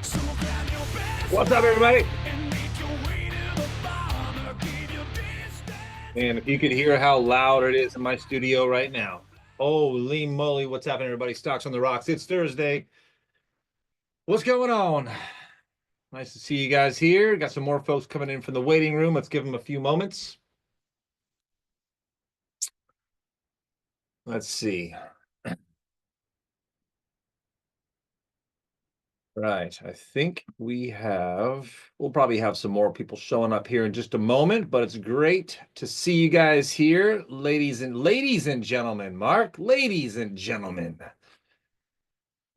What's up, everybody? And if you could hear how loud it is in my studio right now. Holy moly, what's happening, everybody? Stocks on the rocks. It's Thursday. What's going on? Nice to see you guys here. Got some more folks coming in from the waiting room. Let's give them a few moments. Let's see. Right. I think we'll probably have some more people showing up here in just a moment, but it's great to see you guys here, ladies and gentlemen. Mark, ladies and gentlemen.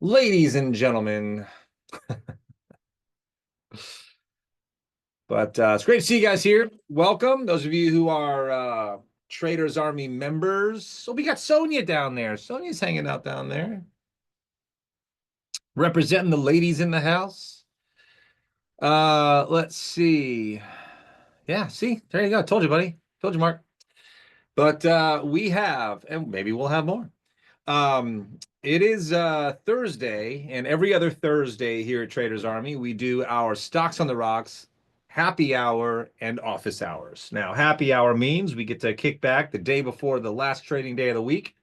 Ladies and gentlemen. But it's great to see you guys here. Welcome. Those of you who are Traders Army members. So we got Sonia down there. Sonia's hanging out down there. Representing the ladies in the house. Let's see. Yeah, see, there you go. Told you, buddy. Told you, Mark. But we have, and maybe we'll have more. It is Thursday, and every other Thursday here at Traders Army, we do our Stocks on the Rocks happy hour and office hours. Now, happy hour means we get to kick back the day before the last trading day of the week,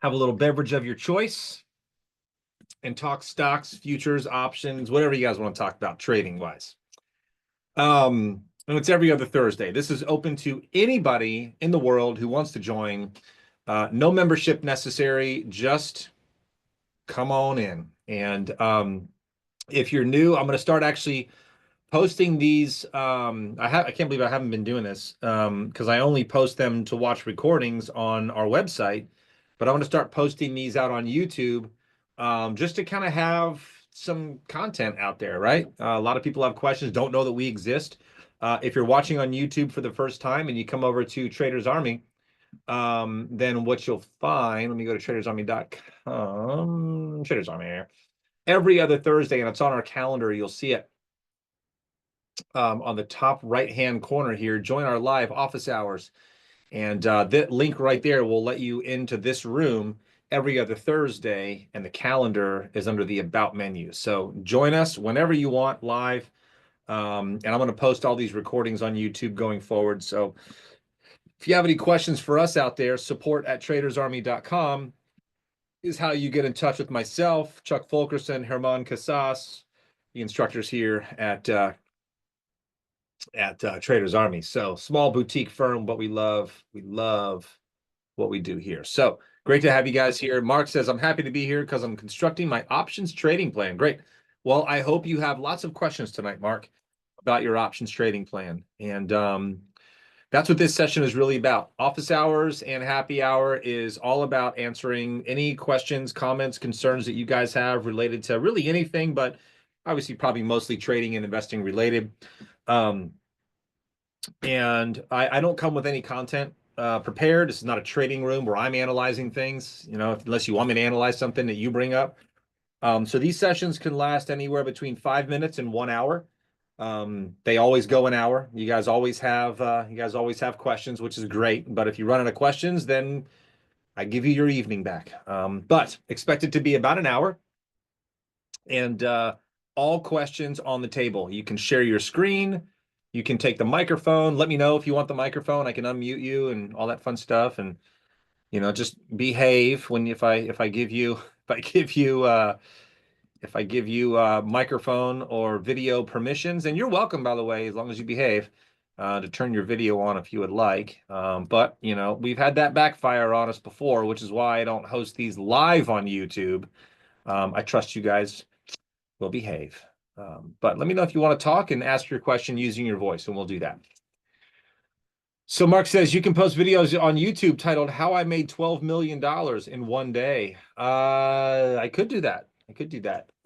have a little beverage of your choice, and talk stocks, futures, options, whatever you guys want to talk about trading wise. And it's every other Thursday. This is open to anybody in the world who wants to join. No membership necessary. Just come on in. And if you're new, I'm going to start actually posting these. I can't believe I haven't been doing this because I only post them to watch recordings on our website. But I'm going to start posting these out on YouTube just to kind of have some content out there, right? A lot of people have questions, don't know that we exist. If you're watching on YouTube for the first time and you come over to Traders Army, then what you'll find, let me go to tradersarmy.com, Traders Army here. Every other Thursday, and it's on our calendar, you'll see it on the top right-hand corner here. Join our live office hours. And that link right there will let you into this room every other Thursday, and the calendar is under the About menu. So join us whenever you want live. And I'm going to post all these recordings on YouTube going forward. So if you have any questions for us out there, support@tradersarmy.com is how you get in touch with myself, Chuck Fulkerson, Herman Casas, the instructors here at Traders Army. So small boutique firm, but we love what we do here. So great to have you guys here. Mark says, I'm happy to be here because I'm constructing my options trading plan. Great. Well, I hope you have lots of questions tonight, Mark, about your options trading plan. And that's what this session is really about. Office hours and happy hour is all about answering any questions, comments, concerns that you guys have related to really anything, but obviously probably mostly trading and investing related. And I don't come with any content prepared. This is not a trading room where I'm analyzing things, unless you want me to analyze something that you bring up. So these sessions can last anywhere between 5 minutes and 1 hour. They always go an hour. You guys always have questions, which is great. But if you run out of questions, then I give you your evening back. But expect it to be about an hour. And all questions on the table. You can share your screen. You can take the microphone. Let me know if you want the microphone. I can unmute you and all that fun stuff. And just behave if I give you microphone or video permissions. And you're welcome, by the way, as long as you behave, to turn your video on if you would like. But we've had that backfire on us before, which is why I don't host these live on YouTube. I trust you guys will behave. But let me know if you want to talk and ask your question using your voice, and we'll do that. So Mark says, you can post videos on YouTube titled How I Made $12 Million in One Day. I could do that.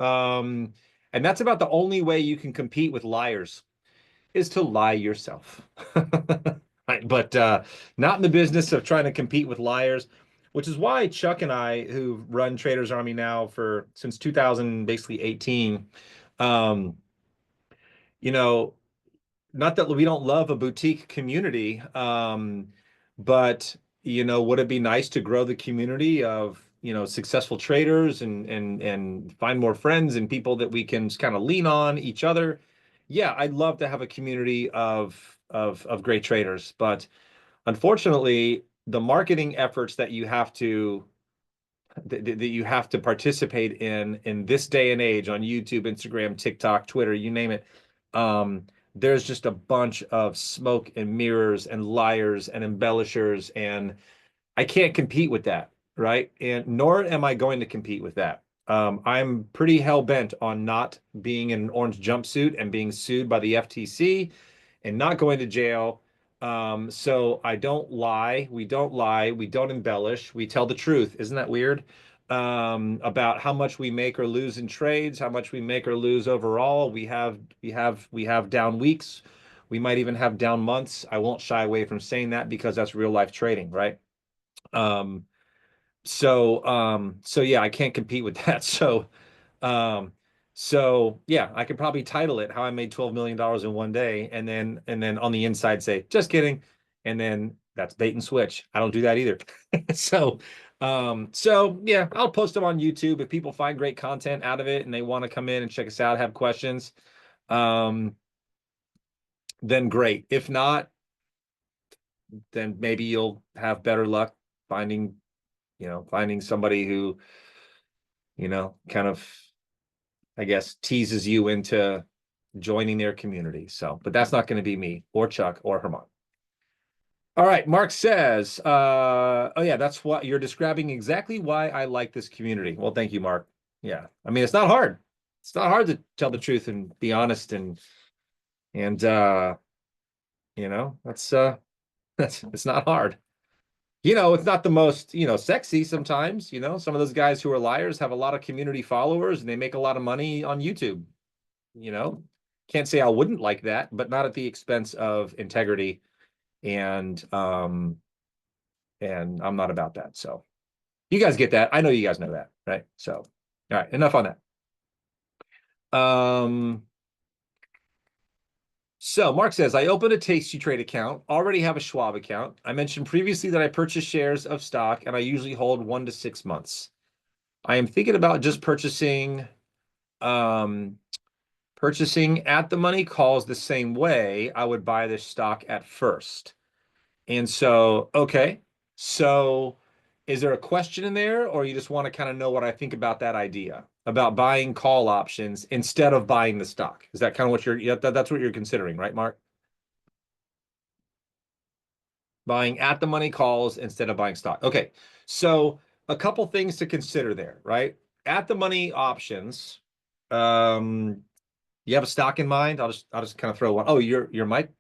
And that's about the only way you can compete with liars, is to lie yourself. Right, but not in the business of trying to compete with liars, which is why Chuck and I, who've run Traders Army now since 2018, not that we don't love a boutique community, but would it be nice to grow the community of successful traders and find more friends and people that we can kind of lean on each other. Yeah, I'd love to have a community of great traders, but unfortunately, the marketing efforts that you have to participate in this day and age on YouTube, Instagram, TikTok, Twitter, you name it. There's just a bunch of smoke and mirrors and liars and embellishers, and I can't compete with that, right? And nor am I going to compete with that. I'm pretty hell bent on not being in an orange jumpsuit and being sued by the FTC and not going to jail. So I don't lie. We don't lie. We don't embellish. We tell the truth. Isn't that weird? About how much we make or lose in trades, how much we make or lose overall. We have down weeks. We might even have down months. I won't shy away from saying that because that's real life trading, right? Um, so yeah, I can't compete with that. Um, so yeah, I could probably title it "How I Made $12 Million in One Day," and then on the inside say, "Just kidding," and then that's bait and switch. I don't do that either. So yeah, I'll post them on YouTube if people find great content out of it and they want to come in and check us out, have questions. Um, then great. If not, then maybe you'll have better luck finding finding somebody who, kind of, I guess, teases you into joining their community. So, but that's not going to be me or Chuck or Herman. All right. Mark says, oh yeah, that's what you're describing exactly why I like this community. Well, thank you, Mark. Yeah. I mean, it's not hard. It's not hard to tell the truth and be honest and that's that's it's not hard. It's not the most, sexy sometimes. Some of those guys who are liars have a lot of community followers and they make a lot of money on YouTube. You know, can't say I wouldn't like that, but not at the expense of integrity. And I'm not about that. So you guys get that. I know you guys know that, right? So, all right, enough on that. So Mark says, I opened a Tasty Trade account, already have a Schwab account. I mentioned previously that I purchase shares of stock and I usually hold 1 to 6 months. I am thinking about just purchasing at the money calls the same way I would buy this stock at first. And so, okay. So is there a question in there, or you just want to kind of know what I think about that idea about buying call options instead of buying the stock? Is that kind of what that's what you're considering, right, Mark? Buying at the money calls instead of buying stock. Okay. So a couple things to consider there, right? At the money options, you have a stock in mind? I'll just kind of throw one. Oh, your mic?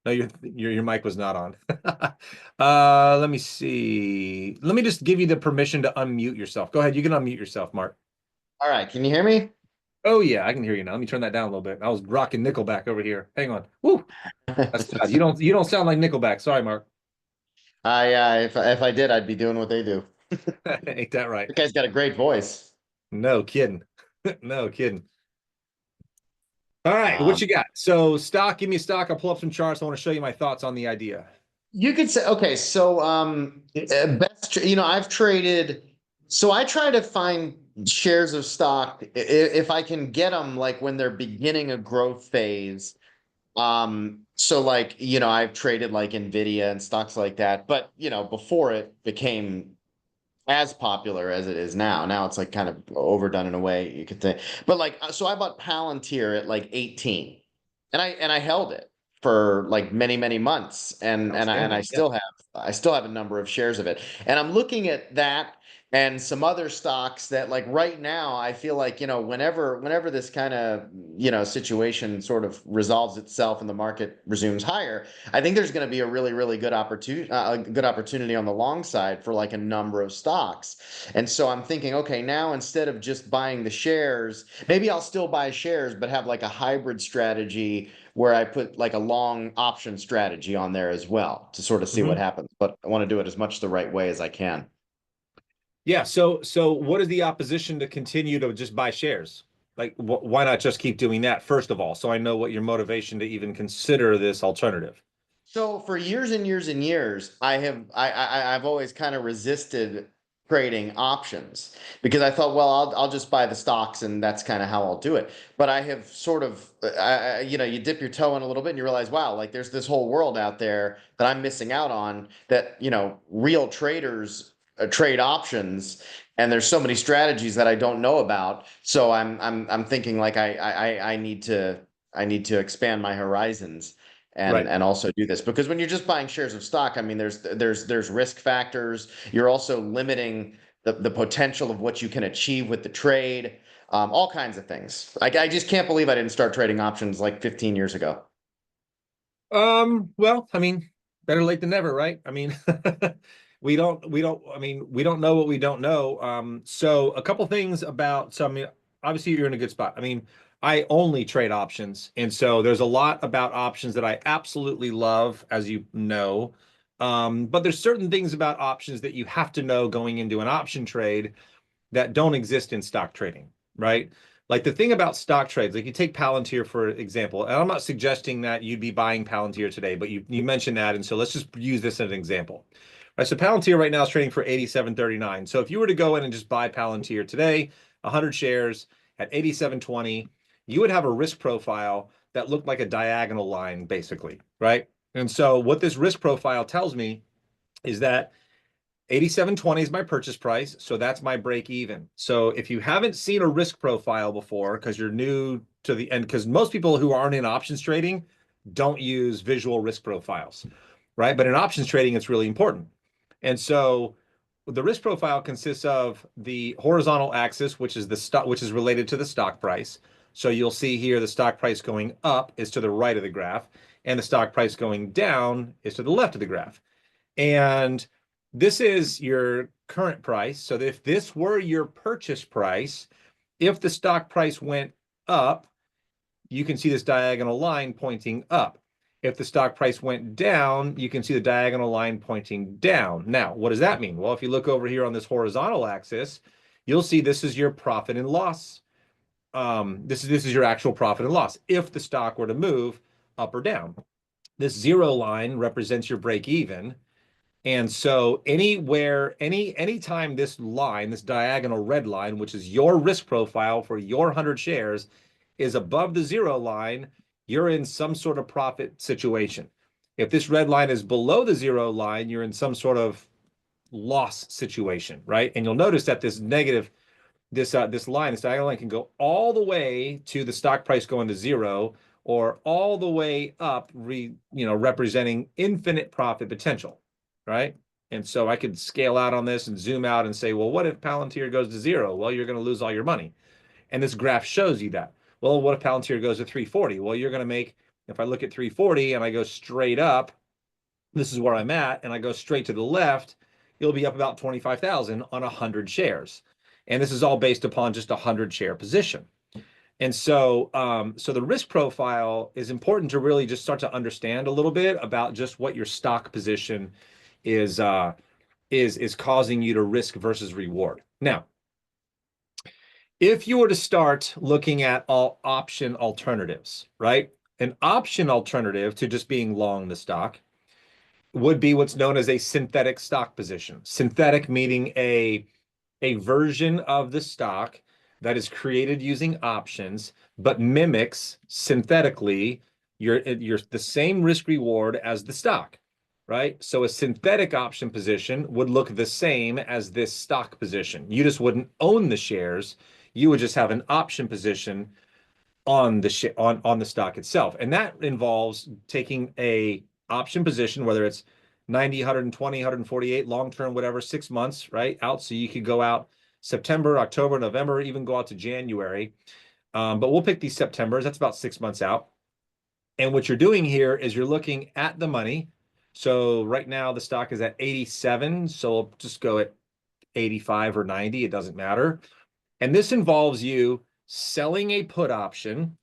No, your mic was not on. Let me see. Let me just give you the permission to unmute yourself. Go ahead. You can unmute yourself, Mark. All right, can you hear me? Oh yeah, I can hear you now. Let me turn that down a little bit. I was rocking Nickelback over here. Hang on. Woo, that's bad. You don't sound like Nickelback. Sorry, Mark. If I did, I'd be doing what they do. Ain't that right? That guy's got a great voice. No kidding. No kidding. All right, what Um, you got? So stock, give me a stock. I'll pull up some charts. I want to show you my thoughts on the idea. you could say, okay, so I've traded. So I try to find shares of stock if I can get them like when they're beginning a growth phase. So like, I've traded like Nvidia and stocks like that, but before it became as popular as it is now. Now it's like kind of overdone in a way you could say. But like so I bought Palantir at like 18. And I held it for like many, many months. And I Outstanding. Yeah. still have a number of shares of it. And I'm looking at that and some other stocks that like right now I feel like whenever this kind of situation sort of resolves itself and the market resumes higher, I think there's going to be a really, really good opportunity on the long side for like a number of stocks. And so I'm thinking, okay, now instead of just buying the shares, maybe I'll still buy shares but have like a hybrid strategy where I put like a long option strategy on there as well to sort of see what Mhm. happens. But I want to do it as much the right way as I can. Yeah. So what is the opposition to continue to just buy shares? Like, why not just keep doing that first of all? So I know what your motivation to even consider this alternative. So for years and years and years, I've always kind of resisted trading options because I thought, well, I'll just buy the stocks and that's kind of how I'll do it. But I have sort of, you dip your toe in a little bit and you realize, wow, like there's this whole world out there that I'm missing out on that, real traders trade options. And there's so many strategies that I don't know about. So I'm thinking like I need to expand my horizons and Right. and also do this because when you're just buying shares of stock, I mean, there's risk factors. You're also limiting the potential of what you can achieve with the trade, all kinds of things. I just can't believe I didn't start trading options like 15 years ago. Well, I mean, better late than never, right? I mean, we don't know what we don't know. So a couple things I mean, obviously you're in a good spot. I mean, I only trade options, and so there's a lot about options that I absolutely love, as you know. But there's certain things about options that you have to know going into an option trade that don't exist in stock trading, right? Like the thing about stock trades, like you take Palantir for example, and I'm not suggesting that you'd be buying Palantir today, but you mentioned that, and so let's just use this as an example. All right, so Palantir right now is trading for 87.39. So if you were to go in and just buy Palantir today, 100 shares at 87.20, you would have a risk profile that looked like a diagonal line, basically, right? And so what this risk profile tells me is that 87.20 is my purchase price, so that's my break even. So if you haven't seen a risk profile before because you're new to the end, because most people who aren't in options trading don't use visual risk profiles, right? But in options trading, it's really important. And so the risk profile consists of the horizontal axis, which is the stock, which is related to the stock price. So you'll see here the stock price going up is to the right of the graph, and the stock price going down is to the left of the graph. And this is your current price. So if this were your purchase price, if the stock price went up, you can see this diagonal line pointing up. If the stock price went down, you can see the diagonal line pointing down. Now, what does that mean? Well, if you look over here on this horizontal axis, you'll see this is your profit and loss. This is your actual profit and loss if the stock were to move up or down. This zero line represents your break even. And so anytime this line, this diagonal red line, which is your risk profile for your 100 shares, is above the zero line, you're in some sort of profit situation. If this red line is below the zero line, you're in some sort of loss situation, right? And you'll notice that this negative, this line, this diagonal line can go all the way to the stock price going to zero, or all the way up, representing infinite profit potential, right? And so I could scale out on this and zoom out and say, well, what if Palantir goes to zero? Well, you're going to lose all your money. And this graph shows you that. Well, what if Palantir goes to 340? Well, you're going to make, if I look at 340 and I go straight up, this is where I'm at, and I go straight to the left, you'll be up about 25,000 on 100 shares. And this is all based upon just a 100 share position. And so the risk profile is important to really just start to understand a little bit about just what your stock position is causing you to risk versus reward. Now, if you were to start looking at all option alternatives, right? An option alternative to just being long the stock would be what's known as a synthetic stock position. Synthetic meaning a version of the stock that is created using options, but mimics synthetically your the same risk reward as the stock, right? So a synthetic option position would look the same as this stock position. You just wouldn't own the shares. You would just have an option position on the stock itself. And that involves taking a option position, whether it's 90, 120, 148, long-term, whatever, 6 months, right? Out. So you could go out September, October, November, even go out to January. But we'll pick these Septembers. That's about 6 months out. And what you're doing here is you're looking at the money. So right now the stock is at 87. So we'll just go at 85 or 90. It doesn't matter. And this involves you selling a put option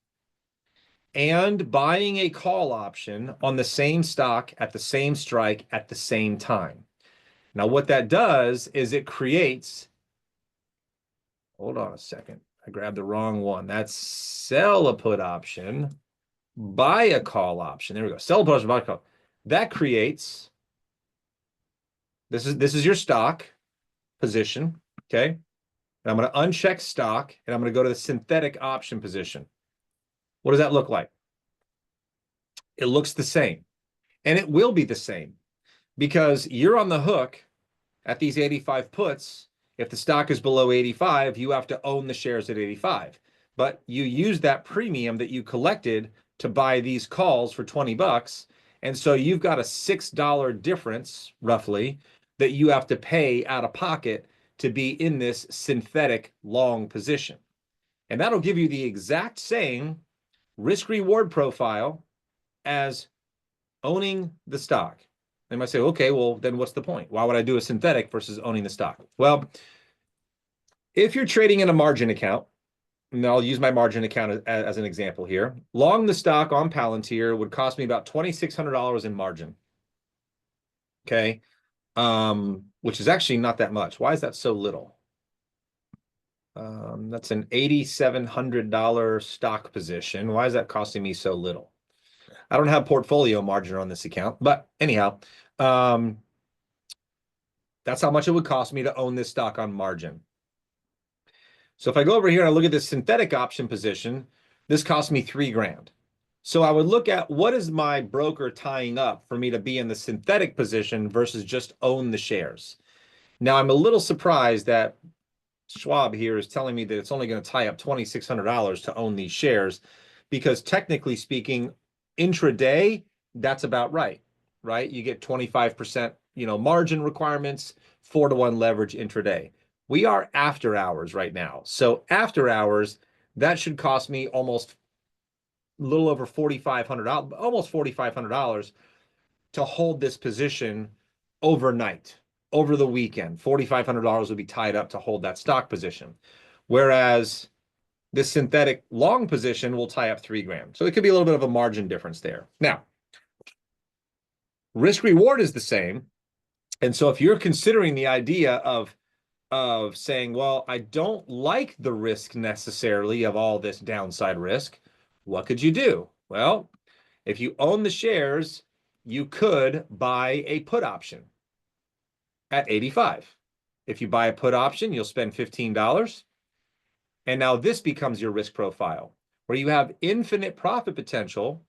and buying a call option on the same stock at the same strike at the same time. Now, what that does is it creates, hold on a second, I grabbed the wrong one. That's sell a put option, buy a call option. There we go. Sell a put option, buy a call. That creates, this is your stock. position, okay? And I'm going to uncheck stock, and I'm going to go to the synthetic option position. What does that look like? It looks the same, and it will be the same because you're on the hook at these 85 puts. If the stock is below 85, you have to own the shares at 85. But you use that premium that you collected to buy these calls for 20 bucks. And so you've got a $6 difference, roughly, that you have to pay out of pocket to be in this synthetic long position. And that'll give you the exact same risk reward profile as owning the stock. They might say, okay, well, then what's the point? Why would I do a synthetic versus owning the stock? Well, if you're trading in a margin account, and I'll use my margin account as an example here, long the stock on Palantir would cost me about $2,600 in margin. Okay. Which is actually not that much. Why is that so little? That's an $8,700 stock position. Why is that costing me so little? I don't have portfolio margin on this account, but anyhow, that's how much it would cost me to own this stock on margin. So if I go over here and I look at this synthetic option position, this cost me $3,000. So I would look at what is my broker tying up for me to be in the synthetic position versus just own the shares. Now I'm a little surprised that Schwab here is telling me that it's only going to tie up $2,600 to own these shares, because technically speaking, intraday, that's about right? You get 25%, margin requirements, 4-to-1 leverage intraday. We are after hours right now. So after hours, that should cost me almost a little over $4,500, almost $4,500 to hold this position overnight, over the weekend. $4,500 would be tied up to hold that stock position. Whereas this synthetic long position will tie up $3,000. So it could be a little bit of a margin difference there. Now, risk reward is the same. And so if you're considering the idea of saying, well, I don't like the risk necessarily of all this downside risk, what could you do? Well, if you own the shares, you could buy a put option at 85. If you buy a put option, you'll spend $15. And now this becomes your risk profile, where you have infinite profit potential,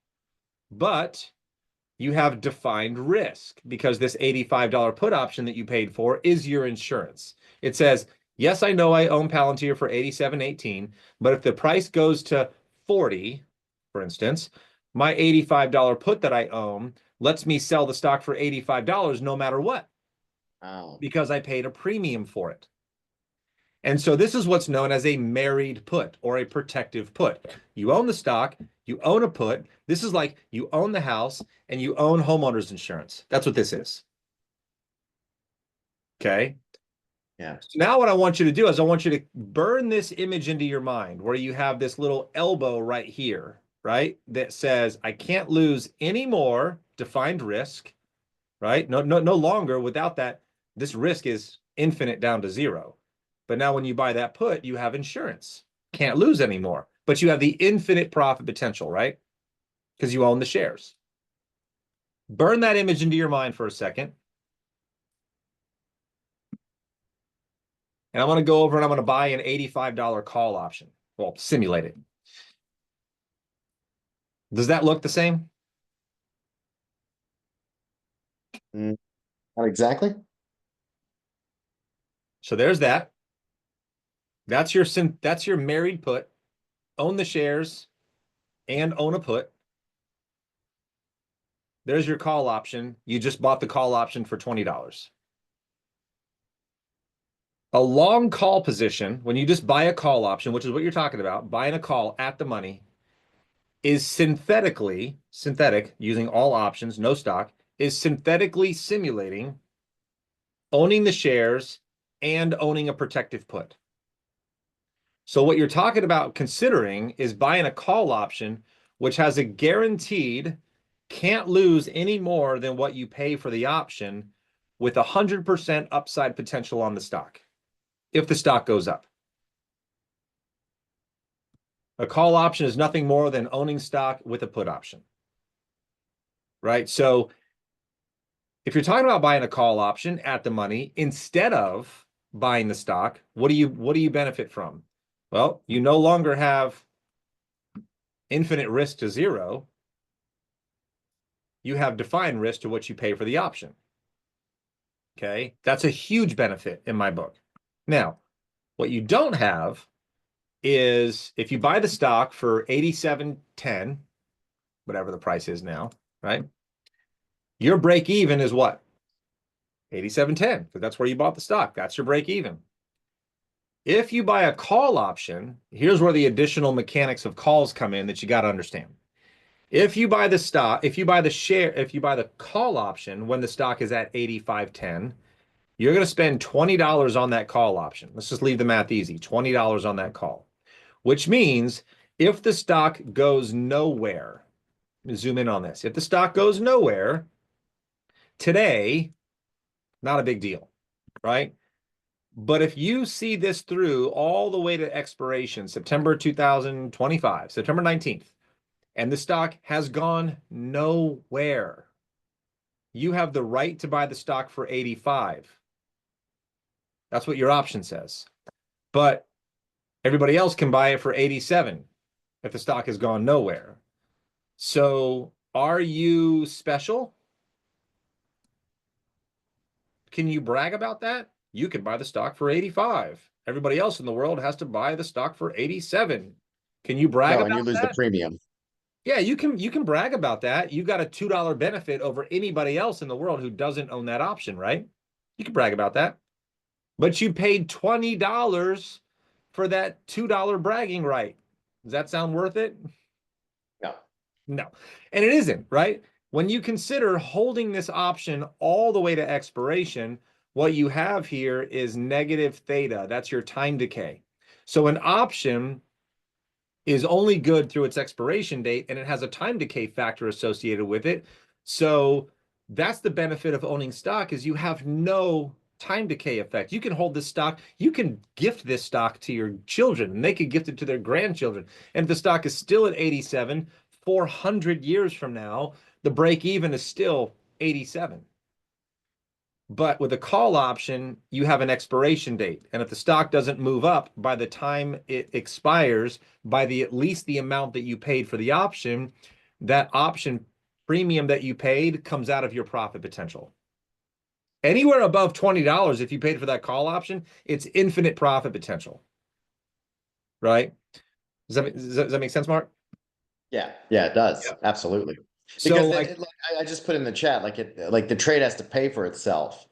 but you have defined risk, because this $85 put option that you paid for is your insurance. It says, yes, I know I own Palantir for $87.18, but if the price goes to 40, for instance, my $85 put that I own lets me sell the stock for $85 no matter what. Wow. Because I paid a premium for it. And so this is what's known as a married put or a protective put. You own the stock, you own a put. This is like you own the house and you own homeowners insurance. That's what this is. Okay. Yeah. So now what I want you to do is I want you to burn this image into your mind, where you have this little elbow right here, right? That says, I can't lose any more defined risk, right? No longer. Without that, this risk is infinite down to zero. But now when you buy that put, you have insurance. Can't lose anymore. But you have the infinite profit potential, right? Because you own the shares. Burn that image into your mind for a second. And I'm going to go over and I'm going to buy an $85 call option. Well, simulate it. Does that look the same? Not exactly. So there's that. That's your married put. Own the shares and own a put. There's your call option. You just bought the call option for $20. A long call position, when you just buy a call option, which is what you're talking about, buying a call at the money, is synthetic, using all options, no stock, is synthetically simulating owning the shares and owning a protective put. So what you're talking about considering is buying a call option, which has a guaranteed can't lose any more than what you pay for the option, with 100% upside potential on the stock if the stock goes up. A call option is nothing more than owning stock with a put option, right? So if you're talking about buying a call option at the money instead of buying the stock, what do you benefit from? Well, you no longer have infinite risk to zero. You have defined risk to what you pay for the option. Okay, that's a huge benefit in my book. Now, what you don't have is if you buy the stock for 87.10, whatever the price is now, right? Your break even is what? 87.10, because that's where you bought the stock. That's your break even. If you buy a call option, here's where the additional mechanics of calls come in that you got to understand. If you buy the stock, if you buy the call option when the stock is at 85.10, you're going to spend $20 on that call option. Let's just leave the math easy. $20 on that call, which means if the stock goes nowhere, let me zoom in on this. If the stock goes nowhere today, not a big deal, right? But if you see this through all the way to expiration, September 2025, September 19th, and the stock has gone nowhere, you have the right to buy the stock for 85. That's what your option says. But everybody else can buy it for 87 if the stock has gone nowhere. So are you special? Can you brag about that? You can buy the stock for 85. Everybody else in the world has to buy the stock for 87. Can you brag No, and you about lose the that? premium. Yeah, you can brag about that. You got a $2 benefit over anybody else in the world who doesn't own that option, right? You can brag about that. But you paid $20 for that $2 bragging right. Does that sound worth it? No. No. And it isn't, right? When you consider holding this option all the way to expiration, what you have here is negative theta. That's your time decay. So an option is only good through its expiration date, and it has a time decay factor associated with it. So that's the benefit of owning stock, is you have no time decay effect. You can hold this stock, you can gift this stock to your children, and they can gift it to their grandchildren. And if the stock is still at 87, 400 years from now, the break even is still 87. But with a call option, you have an expiration date. And if the stock doesn't move up by the time it expires by at least the amount that you paid for the option, that option premium that you paid comes out of your profit potential. Anywhere above $20, if you paid for that call option, it's infinite profit potential. Right? Does that make sense, Mark? Yeah, yeah, it does. Yeah. Absolutely. So Because like I just put in the chat, like the trade has to pay for itself.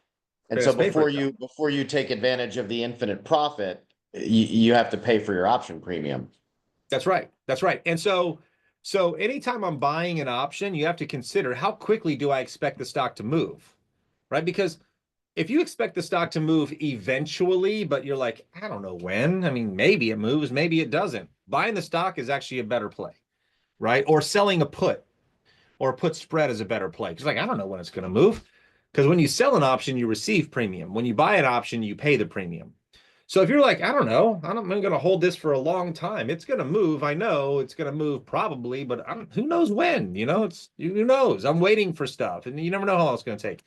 And so best paper. before you take advantage of the infinite profit, you have to pay for your option premium. That's right. That's right. And so anytime I'm buying an option, you have to consider how quickly do I expect the stock to move, right? Because if you expect the stock to move eventually, but you're like, I don't know when, I mean, maybe it moves, maybe it doesn't. Buying the stock is actually a better play, right? Or selling a put or a put spread is a better play. Because like, I don't know when it's going to move. Because when you sell an option, you receive premium. When you buy an option, you pay the premium. So if you're like, I don't know, I'm going to hold this for a long time. It's going to move. I know it's going to move probably, but who knows when? Who knows? I'm waiting for stuff, and you never know how long it's going to take.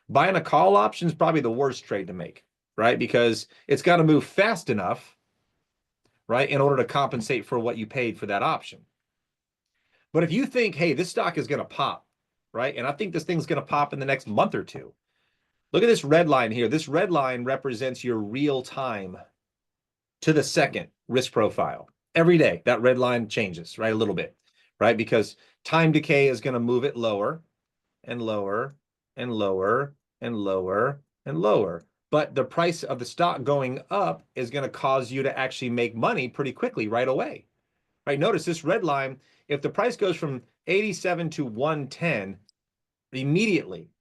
Buying a call option is probably the worst trade to make, right? Because it's got to move fast enough, right, in order to compensate for what you paid for that option. But if you think, hey, this stock is going to pop, right, and I think this thing's going to pop in the next month or two. Look at this red line here. This red line represents your real time to the second risk profile. Every day, that red line changes, right? A little bit, right? Because time decay is going to move it lower and lower and lower and lower and lower. But the price of the stock going up is going to cause you to actually make money pretty quickly right away, right? Notice this red line, if the price goes from 87 to 110 immediately,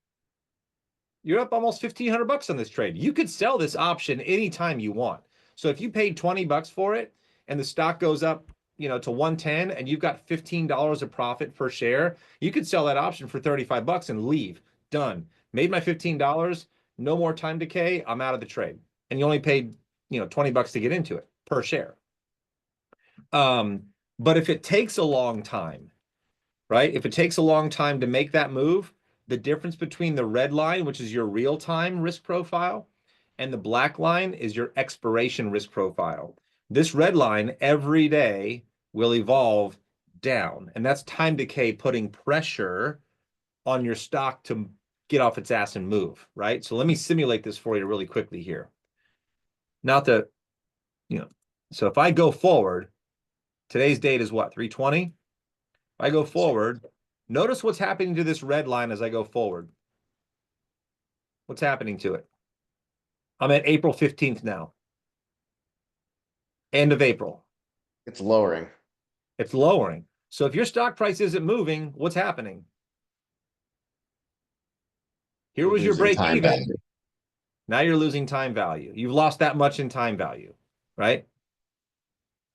you're up almost 1,500 bucks on this trade. You could sell this option anytime you want. So if you paid 20 bucks for it and the stock goes up, to 110 and you've got $15 of profit per share, you could sell that option for 35 bucks and leave. Done. Made my $15, no more time decay, I'm out of the trade. And you only paid, 20 bucks to get into it per share. But if it takes a long time, right? If it takes a long time to make that move, the difference between the red line, which is your real-time risk profile, and the black line is your expiration risk profile. This red line every day will evolve down, and that's time decay putting pressure on your stock to get off its ass and move, right? So let me simulate this for you really quickly here. Not that, so if I go forward, today's date is what, 3/20? If I go forward, notice what's happening to this red line as I go forward. What's happening to it? I'm at April 15th now. End of April. It's lowering. It's lowering. So if your stock price isn't moving, what's happening? Here You're was your losing break time even. value. Now you're losing time value. You've lost that much in time value, right?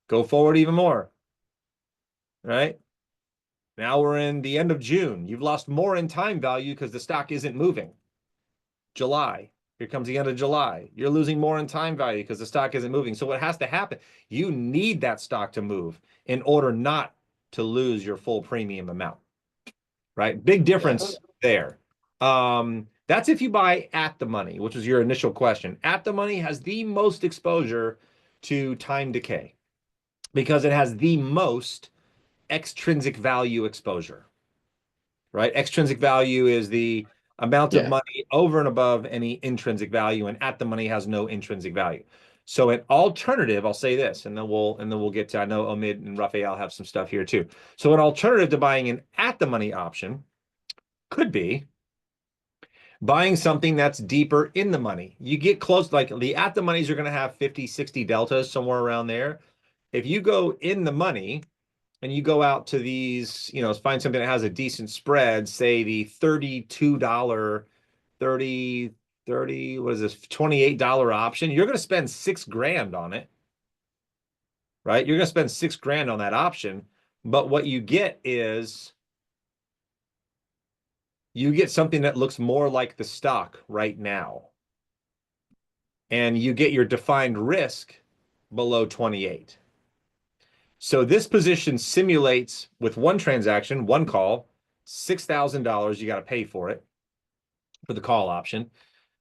Go forward even more, right? Now we're in the end of June. You've lost more in time value because the stock isn't moving. July. Here comes the end of July. You're losing more in time value because the stock isn't moving. So what has to happen? You need that stock to move in order not to lose your full premium amount, right? Big difference there. That's if you buy at the money, which was your initial question. At the money has the most exposure to time decay because it has the most extrinsic value exposure, right? Extrinsic value is the amount of money over and above any intrinsic value, and at the money has no intrinsic value. So an alternative, I'll say this, and then we'll get to, I know Omid and Raphael have some stuff here too. So an alternative to buying an at the money option could be buying something that's deeper in the money. You get close, like the at the monies are going to have 50, 60 deltas, somewhere around there. If you go in the money and you go out to these, find something that has a decent spread, say the $32, 30, what is this, $28 option, you're going to spend $6,000 on it, right? You're going to spend $6,000 on that option. But what you get is you get something that looks more like the stock right now. And you get your defined risk below 28. So this position simulates with one transaction, one call, $6,000. You got to pay for it for the call option.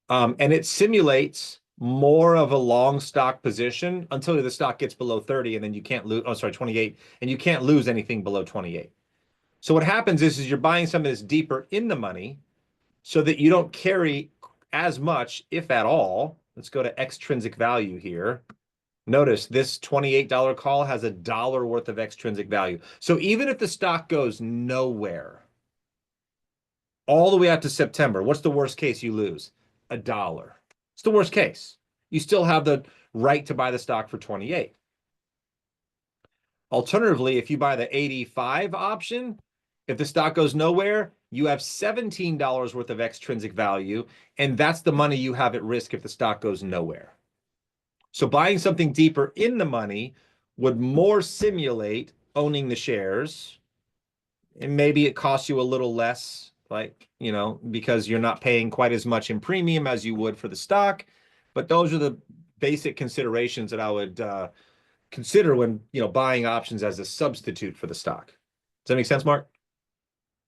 And it simulates more of a long stock position until the stock gets below 30 and then you can't lose, 28, and you can't lose anything below 28. So what happens is you're buying something that's deeper in the money so that you don't carry as much, if at all. Let's go to extrinsic value here. Notice this $28 call has $1 worth of extrinsic value. So even if the stock goes nowhere, all the way out to September, what's the worst case you lose? $1. It's the worst case. You still have the right to buy the stock for 28. Alternatively, if you buy the 85 option, if the stock goes nowhere, you have $17 worth of extrinsic value, and that's the money you have at risk if the stock goes nowhere. So buying something deeper in the money would more simulate owning the shares, and maybe it costs you a little less, like, because you're not paying quite as much in premium as you would for the stock. But those are the basic considerations that I would consider when, buying options as a substitute for the stock. Does that make sense, Mark?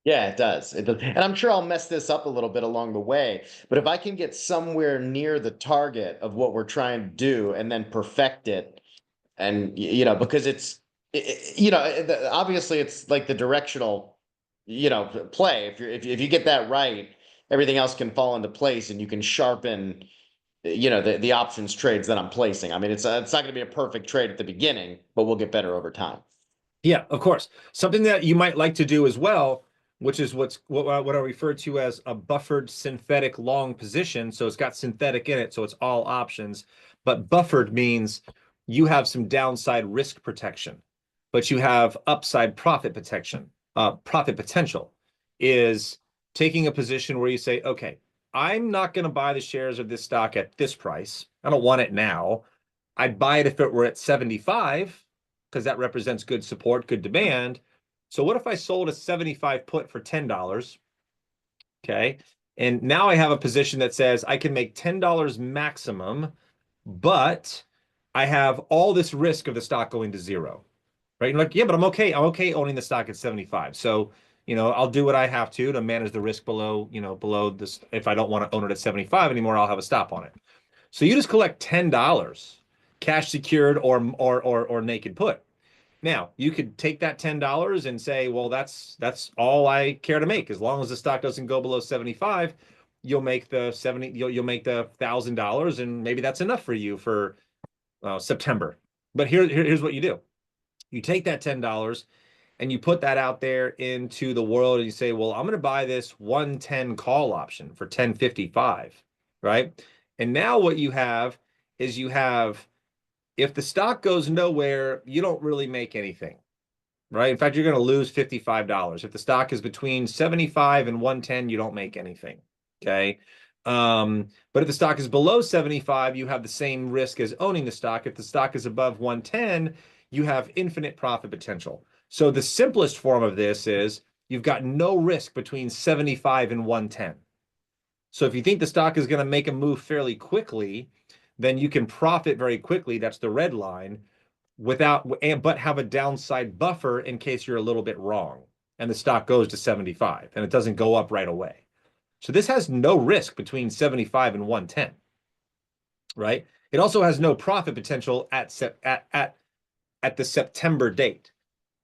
Yeah, it does. It does. And I'm sure I'll mess this up a little bit along the way. But if I can get somewhere near the target of what we're trying to do and then perfect it, and because obviously it's like the directional, play. If you get that right, everything else can fall into place, and you can sharpen, the options trades that I'm placing. I mean, it's not going to be a perfect trade at the beginning, but we'll get better over time. Yeah, of course. Something that you might like to do as well, which is what I refer to as a buffered synthetic long position. So it's got synthetic in it, so it's all options. But buffered means you have some downside risk protection, but you have upside profit protection. Profit potential is taking a position where you say, okay, I'm not going to buy the shares of this stock at this price. I don't want it now. I'd buy it if it were at 75 because that represents good support, good demand. So what if I sold a 75 put for $10? Okay. And now I have a position that says I can make $10 maximum, but I have all this risk of the stock going to zero. Right? You're like, yeah, but I'm okay. I'm okay owning the stock at 75. So, I'll do what I have to manage the risk below this. If I don't want to own it at 75 anymore, I'll have a stop on it. So you just collect $10, cash secured or naked put. Now, you could take that $10 and say, well, that's all I care to make. As long as the stock doesn't go below 75, you'll make the 70, you'll make the $1,000, and maybe that's enough for you for September. But here's what you do. You take that $10 and you put that out there into the world and you say, well, I'm going to buy this 110 call option for 1055, right? And now what you have is you have, if the stock goes nowhere, you don't really make anything, right? In fact, you're going to lose $55. If the stock is between 75 and 110, you don't make anything. Okay. But if the stock is below 75, you have the same risk as owning the stock. If the stock is above 110, you have infinite profit potential. So the simplest form of this is you've got no risk between 75 and 110. So if you think the stock is going to make a move fairly quickly, then you can profit very quickly. That's the red line, but have a downside buffer in case you're a little bit wrong and the stock goes to 75 and it doesn't go up right away. So this has no risk between 75 and 110, right? It also has no profit potential at the September date.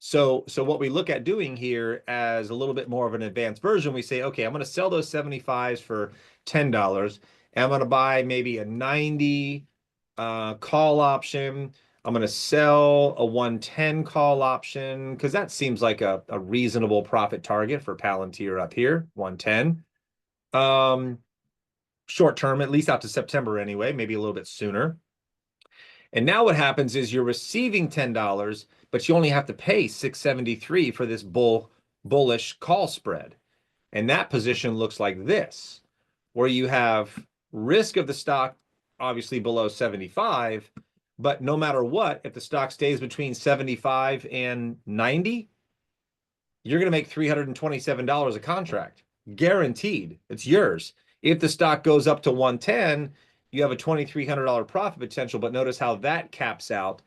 So what we look at doing here as a little bit more of an advanced version, we say, okay, I'm going to sell those 75s for $10, and I'm going to buy maybe a 90 call option. I'm going to sell a 110 call option because that seems like a reasonable profit target for Palantir up here, 110. Short term, at least out to September anyway, maybe a little bit sooner. And now what happens is you're receiving $10, but you only have to pay $6.73 for this bullish call spread. And that position looks like this, where you have risk of the stock obviously below 75, but no matter what, if the stock stays between 75 and 90, you're going to make $327 a contract, guaranteed. It's yours. If the stock goes up to 110, you have a $2,300 profit potential, but notice how that caps out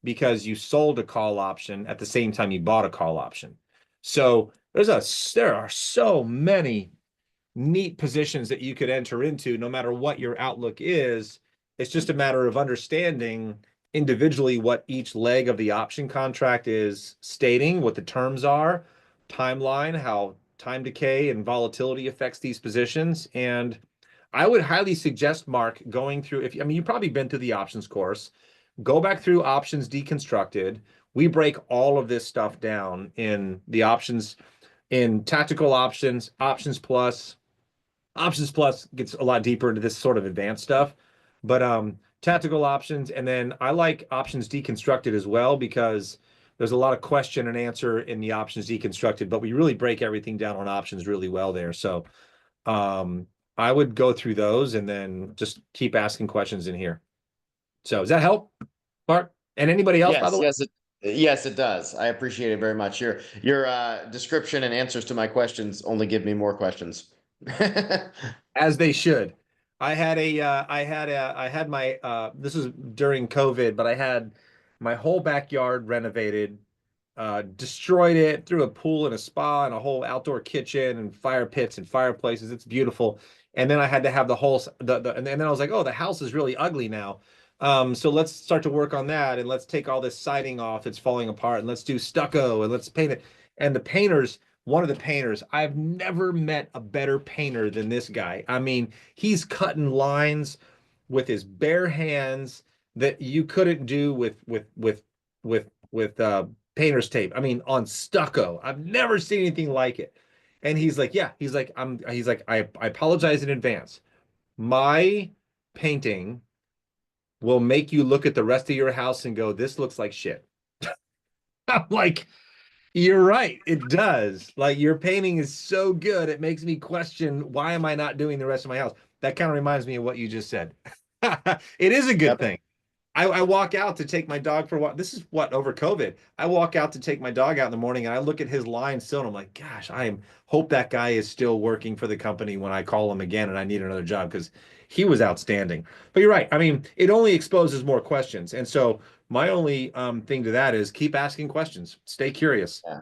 because you sold a call option at the same time you bought a call option. So there are so many neat positions that you could enter into no matter what your outlook is. It's just a matter of understanding individually what each leg of the option contract is stating, what the terms are, timeline, how time decay and volatility affects these positions. And I would highly suggest, Mark, going through, you've probably been through the options course, go back through options deconstructed. We break all of this stuff down in the options, in tactical options, options plus. Options plus gets a lot deeper into this sort of advanced stuff, but tactical options, and then I like options deconstructed as well because there's a lot of question and answer in the options deconstructed, but we really break everything down on options really well there. So I would go through those and then just keep asking questions in here. So does that help, Mark? And anybody else, by the way? Yes, it does. I appreciate it very much. Your description and answers to my questions only give me more questions. As they should. I had my this was during COVID, but I had my whole backyard renovated, destroyed it, threw a pool and a spa and a whole outdoor kitchen and fire pits and fireplaces. It's beautiful. And then I had to have the whole and then I was like, oh, the house is really ugly now. So let's start to work on that and let's take all this siding off. It's falling apart and let's do stucco and let's paint it. And the painters, one of the painters, I've never met a better painter than this guy. I mean, he's cutting lines with his bare hands that you couldn't do with painter's tape. I mean, on stucco. I've never seen anything like it. And he's like, yeah, I apologize in advance. My painting will make you look at the rest of your house and go, this looks like shit. I'm like, you're right. It does. Like your painting is so good. It makes me question, why am I not doing the rest of my house? That kind of reminds me of what you just said. It is a good Yep. thing. I walk out to take my dog for a walk. This is what, over COVID. I walk out to take my dog out in the morning and I look at his line still and I'm like, gosh, hope that guy is still working for the company when I call him again and I need another job because he was outstanding. But you're right. I mean, it only exposes more questions. And so my only thing to that is keep asking questions. Stay curious. Yeah.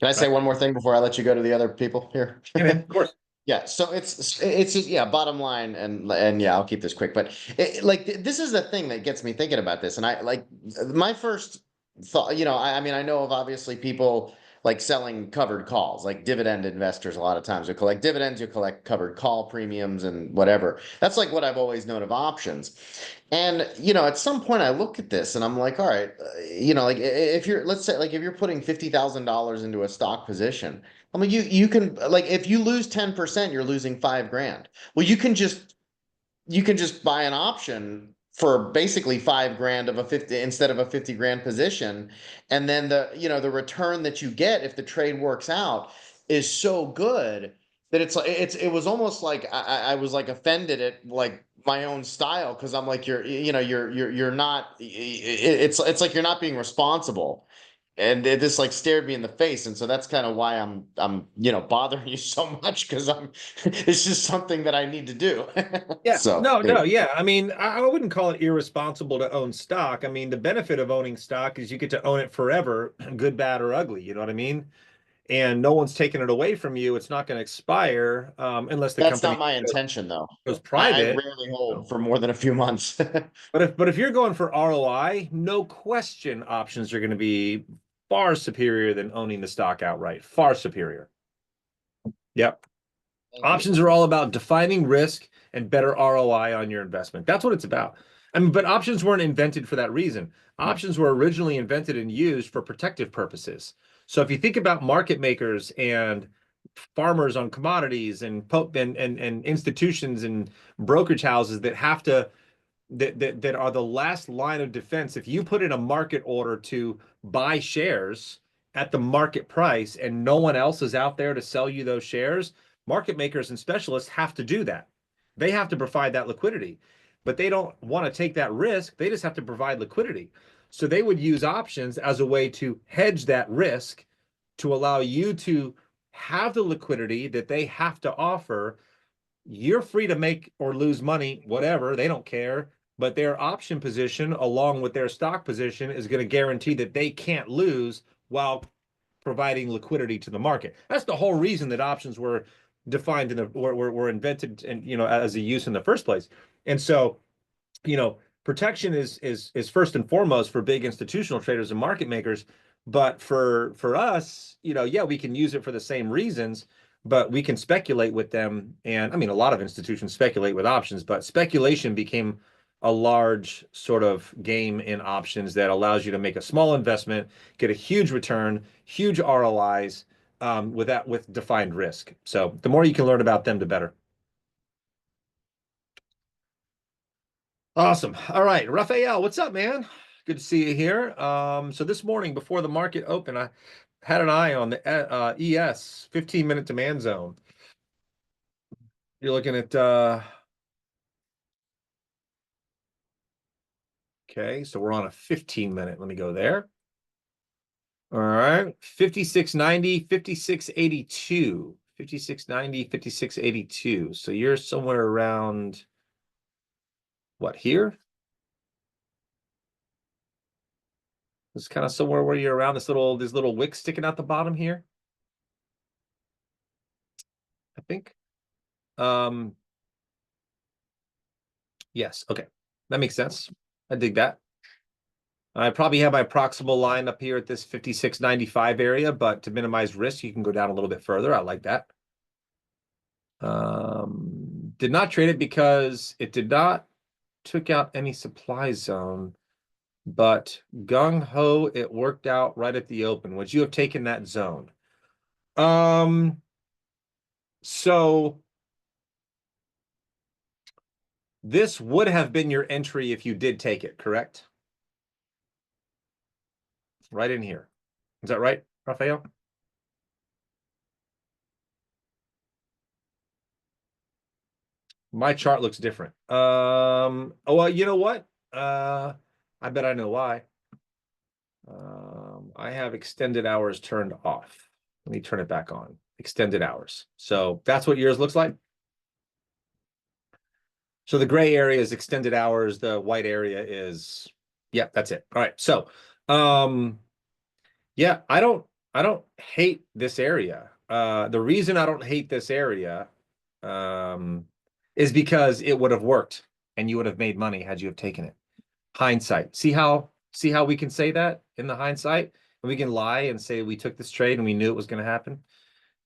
Can I say one more thing before I let you go to the other people here? Yeah, man, of course. Yeah, so it's just, yeah, bottom line, and yeah, I'll keep this quick, but this is the thing that gets me thinking about this, and I like my first thought, I mean, I know of obviously people like selling covered calls, like dividend investors. A lot of times you collect dividends, you collect covered call premiums and whatever. That's like what I've always known of options. And at some point I look at this and I'm like, all right, like if you're, let's say, like if you're putting $50,000 into a stock position, I mean, you can, like, if you lose 10%, you're losing 5 grand. Well, you can just buy an option for basically 5 grand of a 50 instead of a 50 grand position. And then the return that you get if the trade works out is so good that it was almost like I was like offended at like my own style, because I'm like, you're not, it's like you're not being responsible. And this like stared me in the face, and so that's kind of why I'm bothering you so much, because it's just something that I need to do. Yeah, So no, anyway. no, yeah. I mean, I wouldn't call it irresponsible to own stock. I mean, the benefit of owning stock is you get to own it forever, good, bad, or ugly. You know what I mean? And no one's taking it away from you. It's not going to expire unless the That's company not my intention, though. goes I private. rarely hold for more than a few months. But if you're going for ROI, no question, options are going to be far superior than owning the stock outright. Far superior. Yep. Thank you. Options are all about defining risk and better ROI on your investment. That's what it's about. I mean, but options weren't invented for that reason. Options were originally invented and used for protective purposes. So if you think about market makers and farmers on commodities and institutions and brokerage houses that have to that are the last line of defense. If you put in a market order to buy shares at the market price and no one else is out there to sell you those shares, market makers and specialists have to do that. They have to provide that liquidity, but they don't want to take that risk. They just have to provide liquidity. So they would use options as a way to hedge that risk to allow you to have the liquidity that they have to offer. You're free to make or lose money, whatever, they don't care. But their option position, along with their stock position, is going to guarantee that they can't lose while providing liquidity to the market. That's the whole reason that options were defined in the were invented and as a use in the first place. And so, protection is first and foremost for big institutional traders and market makers. But for us, yeah, we can use it for the same reasons, but we can speculate with them. And I mean, a lot of institutions speculate with options, but speculation became a large sort of game in options that allows you to make a small investment, get a huge return, huge ROIs, with defined risk. So the more you can learn about them, the better. Awesome. All right, Raphael, what's up, man? Good to see you here. So this morning before the market opened, I had an eye on the ES 15-minute demand zone. You're looking at okay, so we're on a 15-minute. Let me go there. All right, 56.90, 56.82, 56.90, 56.82. So you're somewhere around what here? It's kind of somewhere where you're around this little wick sticking out the bottom here, I think. Um, yes, okay. That makes sense. I dig that. I probably have my proximal line up here at this 56.95 area, but to minimize risk, you can go down a little bit further. I like that. Did not trade it because it did not took out any supply zone, but gung ho, it worked out right at the open. Would you have taken that zone? So this would have been your entry if you did take it, correct? Right in here. Is that right, Rafael? My chart looks different. Oh, well, you know what? I bet I know why. I have extended hours turned off. Let me turn it back on. Extended hours. So that's what yours looks like. So the gray area is extended hours. The white area is, yeah, that's it. All right. So, yeah, I don't hate this area. The reason I don't hate this area is because it would have worked and you would have made money had you have taken it. Hindsight. See how we can say that in the hindsight? And we can lie and say we took this trade and we knew it was going to happen.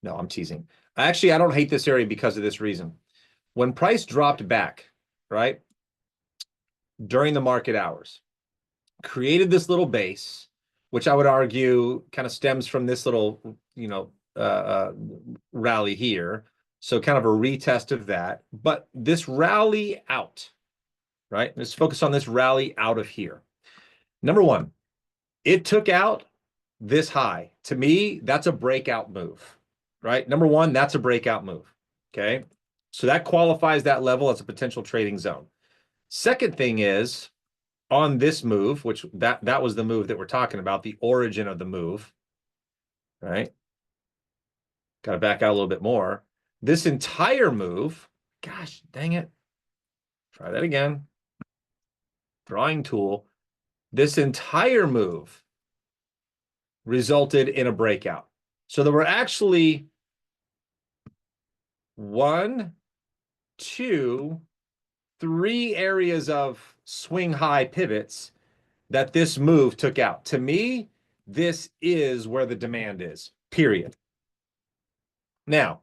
No, I'm teasing. Actually, I don't hate this area because of this reason. When price dropped back, right, during the market hours, created this little base, which I would argue kind of stems from this little, rally here. So kind of a retest of that. But this rally out, right? Let's focus on this rally out of here. Number one, it took out this high. To me, that's a breakout move, right? Number one, that's a breakout move. Okay. So that qualifies that level as a potential trading zone. Second thing is on this move, which that was the move that we're talking about, the origin of the move, right? Got to back out a little bit more. This entire move, gosh, dang it. Try that again. Drawing tool. This entire move resulted in a breakout. So there were actually 1, 2, 3 areas of swing high pivots that this move took out. To me, this is where the demand is, period. Now,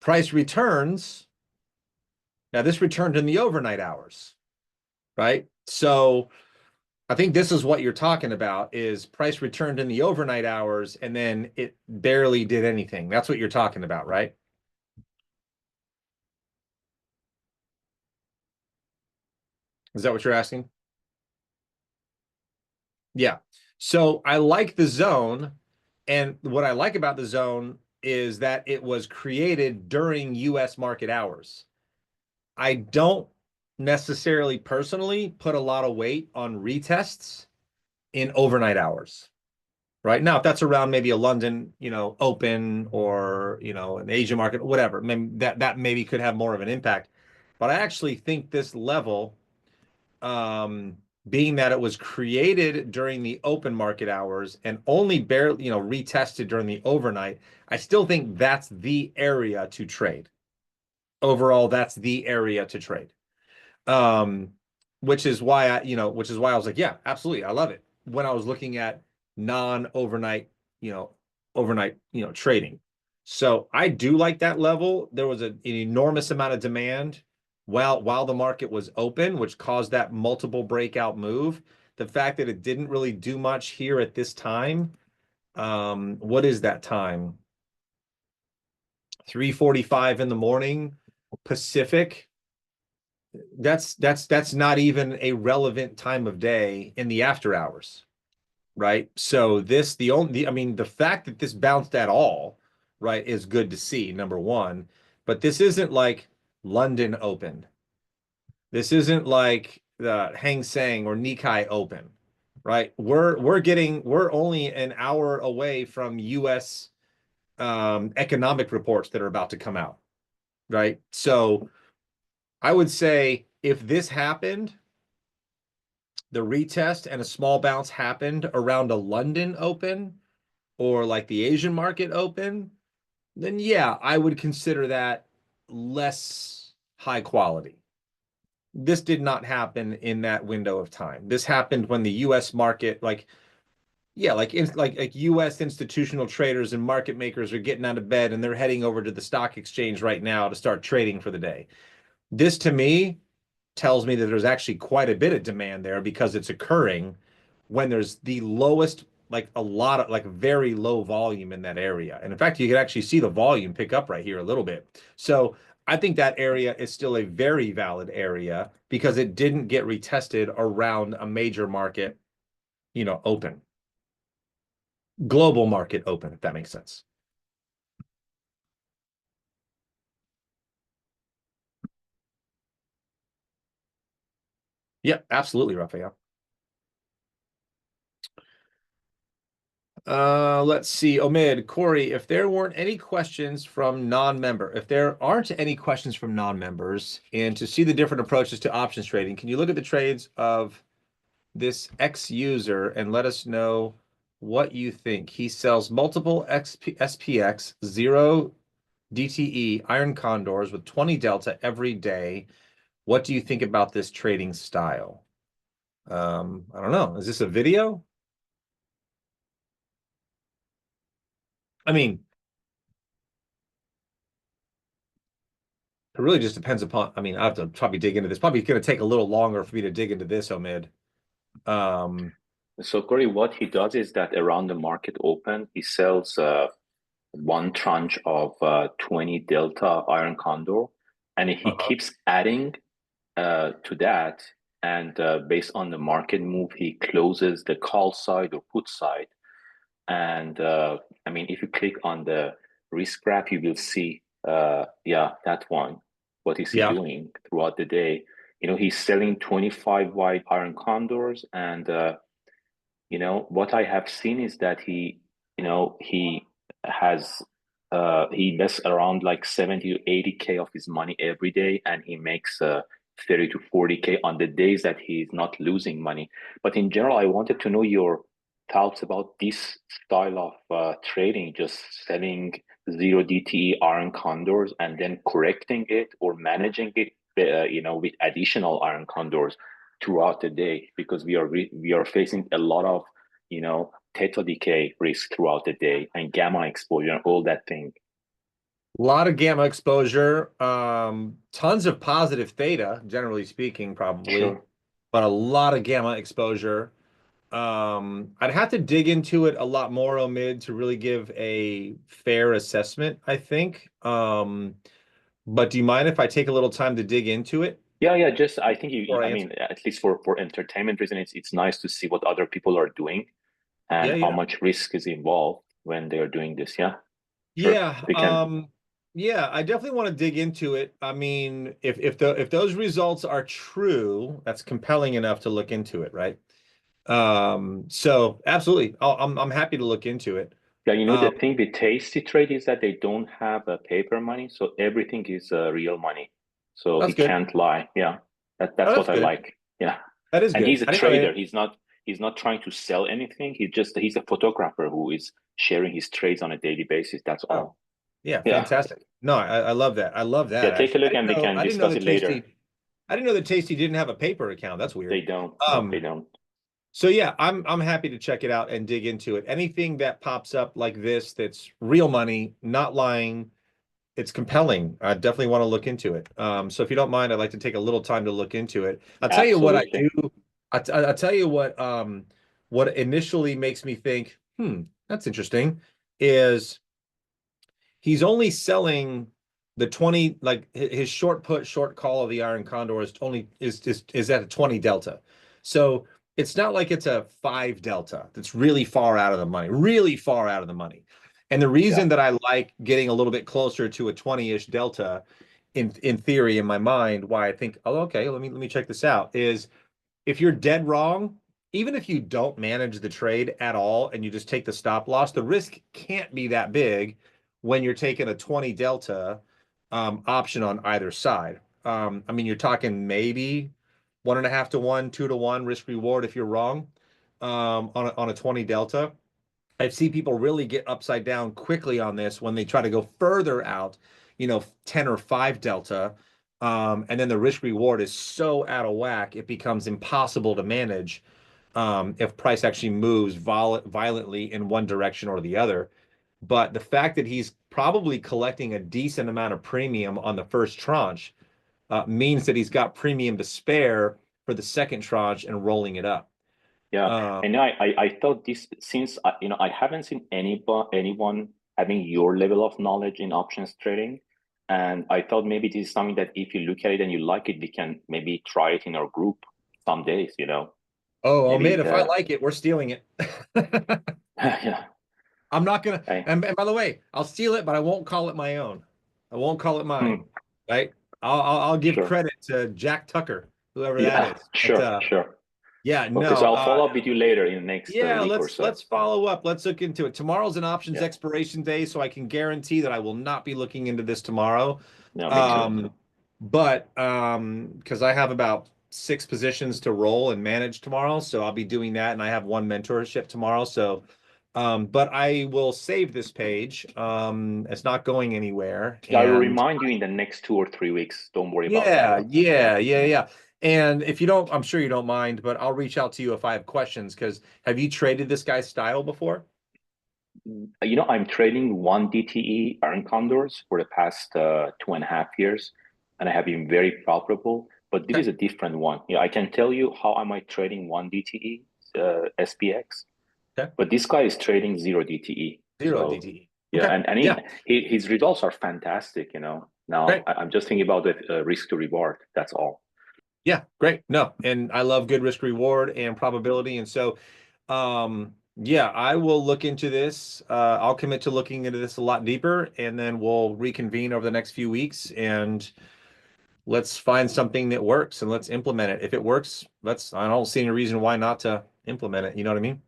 price returns. Now, this returned in the overnight hours, right? So I think this is what you're talking about is price returned in the overnight hours and then it barely did anything. That's what you're talking about, right? Is that what you're asking? Yeah. So I like the zone. And what I like about the zone is that it was created during US market hours. I don't necessarily personally put a lot of weight on retests in overnight hours. Right now, if that's around maybe a London, open or an Asian market, whatever, maybe that maybe could have more of an impact. But I actually think this level, um, being that it was created during the open market hours and only barely, retested during the overnight, I still think that's the area to trade. Overall, that's the area to trade. Um, which is why I was like, yeah, absolutely, I love it. When I was looking at non-overnight, you know, overnight, trading. So I do like that level. There was an enormous amount of demand while the market was open, which caused that multiple breakout move. The fact that it didn't really do much here at this time. What is that time? 3:45 in the morning, Pacific. That's not even a relevant time of day in the after hours, right? So I mean, the fact that this bounced at all, right, is good to see, number one. But this isn't like London Open. This isn't like the Hang Seng or Nikkei Open, right? We're only an hour away from U.S. Economic reports that are about to come out, right? So I would say if this happened, the retest and a small bounce happened around a London Open or like the Asian market open, then yeah, I would consider that less high quality. This did not happen in that window of time. This happened when the US market, like, yeah, like US institutional traders and market makers are getting out of bed and they're heading over to the stock exchange right now to start trading for the day. This to me tells me that there's actually quite a bit of demand there because it's occurring when there's the lowest, like a lot of like very low volume in that area. And in fact, you can actually see the volume pick up right here a little bit. So I think that area is still a very valid area because it didn't get retested around a major market, open, global market open, if that makes sense. Yeah, absolutely, Raphael. Let's see. Omid, Corey, if there weren't any questions from non-member, if there aren't any questions from non-members, and to see the different approaches to options trading, can you look at the trades of this X user and let us know what you think? He sells multiple SPX, zero DTE iron condors with 20 delta every day. What do you think about this trading style? I don't know. Is this a video? I mean, it really just depends upon, I mean, I have to probably dig into this. Probably going to take a little longer for me to dig into this, Omid. Um, So Corey, what he does is that around the market open, he sells one tranche of 20 Delta Iron Condor, and he uh-huh. keeps adding to that. And based on the market move, he closes the call side or put side. And I mean, if you click on the risk graph, you will see, yeah, that one. What is he Yeah. doing throughout the day? You know, he's selling 25 wide iron condors, and you know, what I have seen is that he has he invests around like 70 to 80K of his money every day, and he makes 30 to 40K on the days that he's not losing money. But in general, I wanted to know your thoughts about this style of trading, just selling zero DTE iron condors and then correcting it or managing it, with additional iron condors throughout the day, because we are facing a lot of theta decay risk throughout the day and gamma exposure and all that thing. A lot of gamma exposure, tons of positive theta, generally speaking, probably, Sure. but a lot of gamma exposure. I'd have to dig into it a lot more, Omid, to really give a fair assessment, I think. But do you mind if I take a little time to dig into it Yeah. Just I think before I I answer? mean, at least for entertainment reason, it's nice to see what other people are doing Yeah, and how yeah. much risk is involved when they are doing this. Yeah, sure. Yeah, We can. yeah, I definitely want to dig into it. I mean, if those results are true, that's compelling enough to look into it, right? So absolutely. I'm happy to look into it. Yeah, you know, Um, the thing with Tasty Trade is that they don't have a paper money, so everything is real money. So he that's good. can't lie. Yeah, Oh, that's that's what I good. like. Yeah, That is and good. he's a I didn't know trader. it. He's not trying to sell anything. He's a photographer who is sharing his trades on a daily basis. That's Oh, all. yeah, Yeah, fantastic. No, I love that. I love yeah. that Take a actually. look and we can I didn't know discuss that it later. I didn't know that Tasty didn't have a paper account. That's They weird. don't. No, they Um, don't. so yeah, I'm happy to check it out and dig into it. Anything that pops up like this that's real money, not lying, it's compelling. I definitely want to look into it. So if you don't mind, I'd like to take a little time to look into it. I'll tell you what I Absolutely. do. I'll tell you what initially makes me think, that's interesting, is he's only selling the 20, like his short put, short call of the Iron Condor is only is at a 20 delta. So it's not like it's a 5 delta that's really far out of the money, really far out of the money. And the Yeah. reason that I like getting a little bit closer to a 20-ish delta in theory in my mind, why I think, oh, okay, let me check this out, is if you're dead wrong, even if you don't manage the trade at all and you just take the stop loss, the risk can't be that big when you're taking a 20 delta option on either side. I mean, you're talking maybe 1.5 to 1, 2 to 1 risk reward if you're wrong on a 20 delta. I've seen people really get upside down quickly on this when they try to go further out, 10 or 5 delta. And then the risk reward is so out of whack, it becomes impossible to manage if price actually moves violently in one direction or the other. But the fact that he's probably collecting a decent amount of premium on the first tranche means that he's got premium to spare for the second tranche and rolling it up. Yeah, Um, and I thought this, since I haven't seen anyone having your level of knowledge in options trading, and I thought maybe this is something that if you look at it and you like it, we can maybe try it in our group some days. oh, Maybe man, if I like it, we're stealing it. yeah. I'm not gonna, I, and by the way, I'll steal it, but I won't call it my own. I won't call it mine, hmm, right? I'll give sure. credit to Jack Tucker, whoever that Yeah, is. But sure. yeah, Okay, so no, I'll follow up with you later in the next yeah, week or let's so. follow up. Let's look into it. Tomorrow's an options Yeah, expiration day, so I can guarantee that I will not be looking into this tomorrow. yeah, me too. Um, but because I have about 6 positions to roll and manage tomorrow, so I'll be doing that, and I have one mentorship tomorrow. So But I will save this page. It's not going anywhere. I will And remind you in the next 2 or 3 weeks. Don't worry about yeah, that. yeah. And if you don't, I'm sure you don't mind, but I'll reach out to you if I have questions, because have you traded this guy's style before? I'm trading one DTE iron condors for the past 2.5 years, and I have been very profitable. But this Okay. is a different one. I can tell you how am I trading one DTE SPX, Okay. but this guy is trading zero DTE. Zero So DTE. yeah, Okay. and Yeah. his results are fantastic. Now Great. I'm just thinking about the risk to reward. That's all. Yeah, great. No, and I love good risk reward and probability. And so, yeah, I will look into this. I'll commit to looking into this a lot deeper, and then we'll reconvene over the next few weeks and let's find something that works and let's implement it. If it works, I don't see any reason why not to implement it. You know what I mean?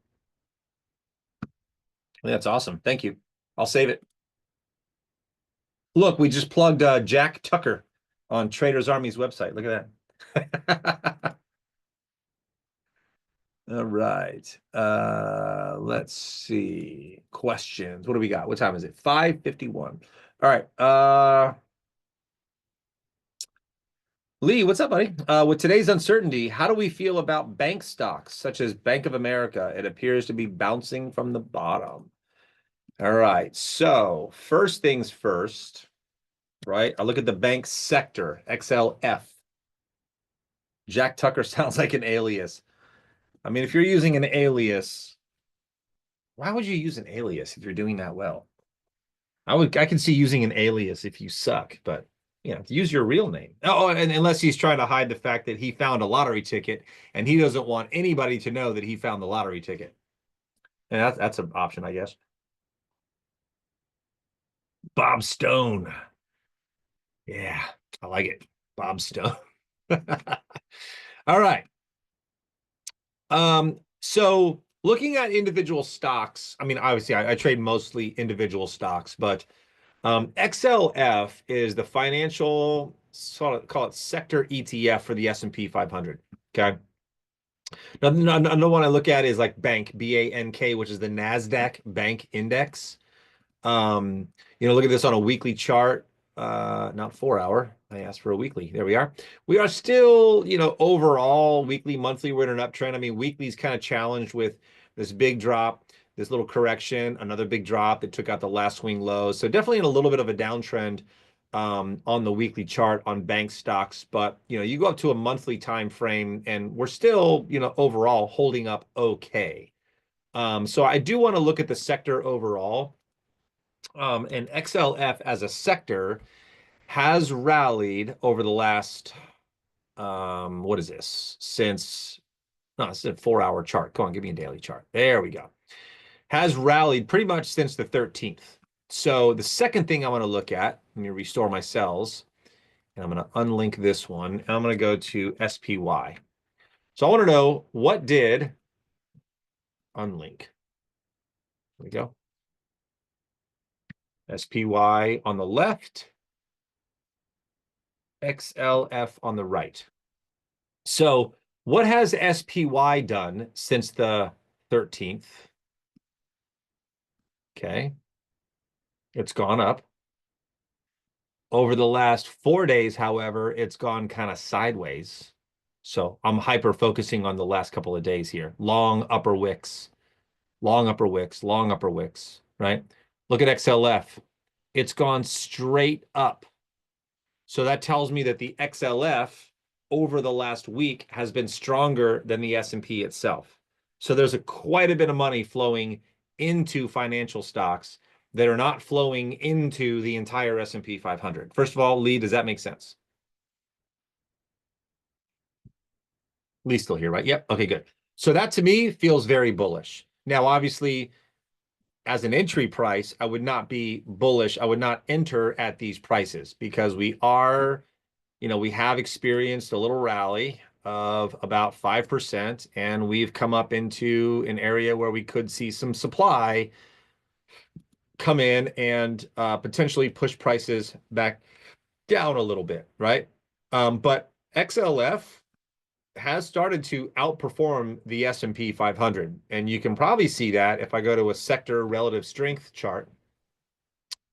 That's awesome. Thank you. I'll save it. Look, we just plugged Jack Tucker on Traders Army's website. Look at that. All right. Let's see. Questions. What do we got? What time is it? 5:51. All right. Lee, what's up, buddy? With today's uncertainty, how do we feel about bank stocks such as Bank of America? It appears to be bouncing from the bottom. All right. So, first things first, right? I look at the bank sector, XLF. Jack Tucker sounds like an alias. I mean, if you're using an alias, why would you use an alias if you're doing that well? I can see using an alias if you suck, but use your real name. Oh, and unless he's trying to hide the fact that he found a lottery ticket and he doesn't want anybody to know that he found the lottery ticket. And that's an option, I guess. Bob Stone. Yeah, I like it. Bob Stone. All right. So looking at individual stocks, I mean, obviously I trade mostly individual stocks, but XLF is the financial, call it sector ETF for the S&P 500. Okay. Another one I look at is like Bank, BANK, which is the NASDAQ Bank Index. Look at this on a weekly chart, not 4 hour. I asked for a weekly. There we are. We are still, overall weekly, monthly, we're in an uptrend. I mean, weekly's kind of challenged with this big drop, this little correction, another big drop that took out the last swing lows. So definitely in a little bit of a downtrend on the weekly chart on bank stocks. But, you go up to a monthly time frame and we're still, overall holding up okay. So I do want to look at the sector overall. And XLF as a sector has rallied over the last, what is this? No, it's a 4 hour chart. Come on, give me a daily chart. There we go. Has rallied pretty much since the 13th. So the second thing I want to look at, let me restore my cells, and I'm going to unlink this one, and I'm going to go to SPY. So I want to know what did unlink. There we go. SPY on the left, XLF on the right. So what has SPY done since the 13th? Okay. It's gone up. Over the last 4 days, however, it's gone kind of sideways. So I'm hyper focusing on the last couple of days here. Long upper wicks, long upper wicks, long upper wicks, right? Look at XLF. It's gone straight up. So that tells me that the XLF over the last week has been stronger than the S&P itself. So there's quite a bit of money flowing into financial stocks that are not flowing into the entire S&P 500. First of all, Lee, does that make sense? Lee's still here, right? Yep. Okay, good. So that to me feels very bullish. Now, obviously, as an entry price, I would not be bullish. I would not enter at these prices because we have experienced a little rally of about 5%, and we've come up into an area where we could see some supply come in and potentially push prices back down a little bit, right? But XLF has started to outperform the S&P 500. And you can probably see that if I go to a sector relative strength chart.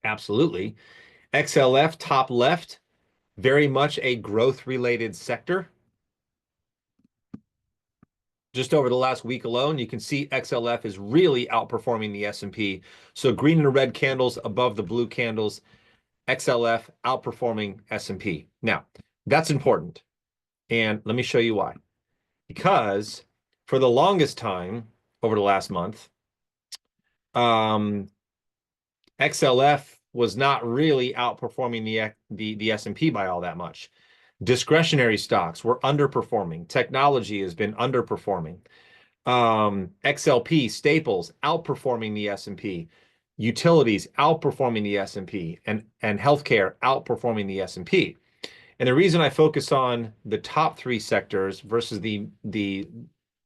Absolutely. XLF, top left, very much a growth-related sector. Just over the last week alone, you can see XLF is really outperforming the S&P. So green and red candles above the blue candles, XLF outperforming S&P. Now, that's important. And let me show you why. Because for the longest time over the last month, XLF was not really outperforming the S&P by all that much. Discretionary stocks were underperforming. Technology has been underperforming. XLP, staples, outperforming the S&P. Utilities outperforming the S&P, and healthcare outperforming the S&P. And the reason I focus on the top three sectors versus the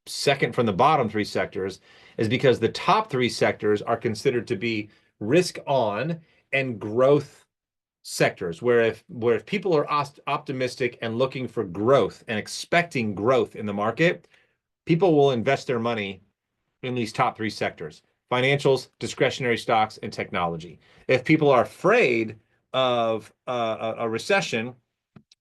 second from the bottom three sectors is because the top three sectors are considered to be risk on and growth sectors, where if people are optimistic and looking for growth and expecting growth in the market, people will invest their money in these top three sectors: financials, discretionary stocks, and technology. If people are afraid of a recession,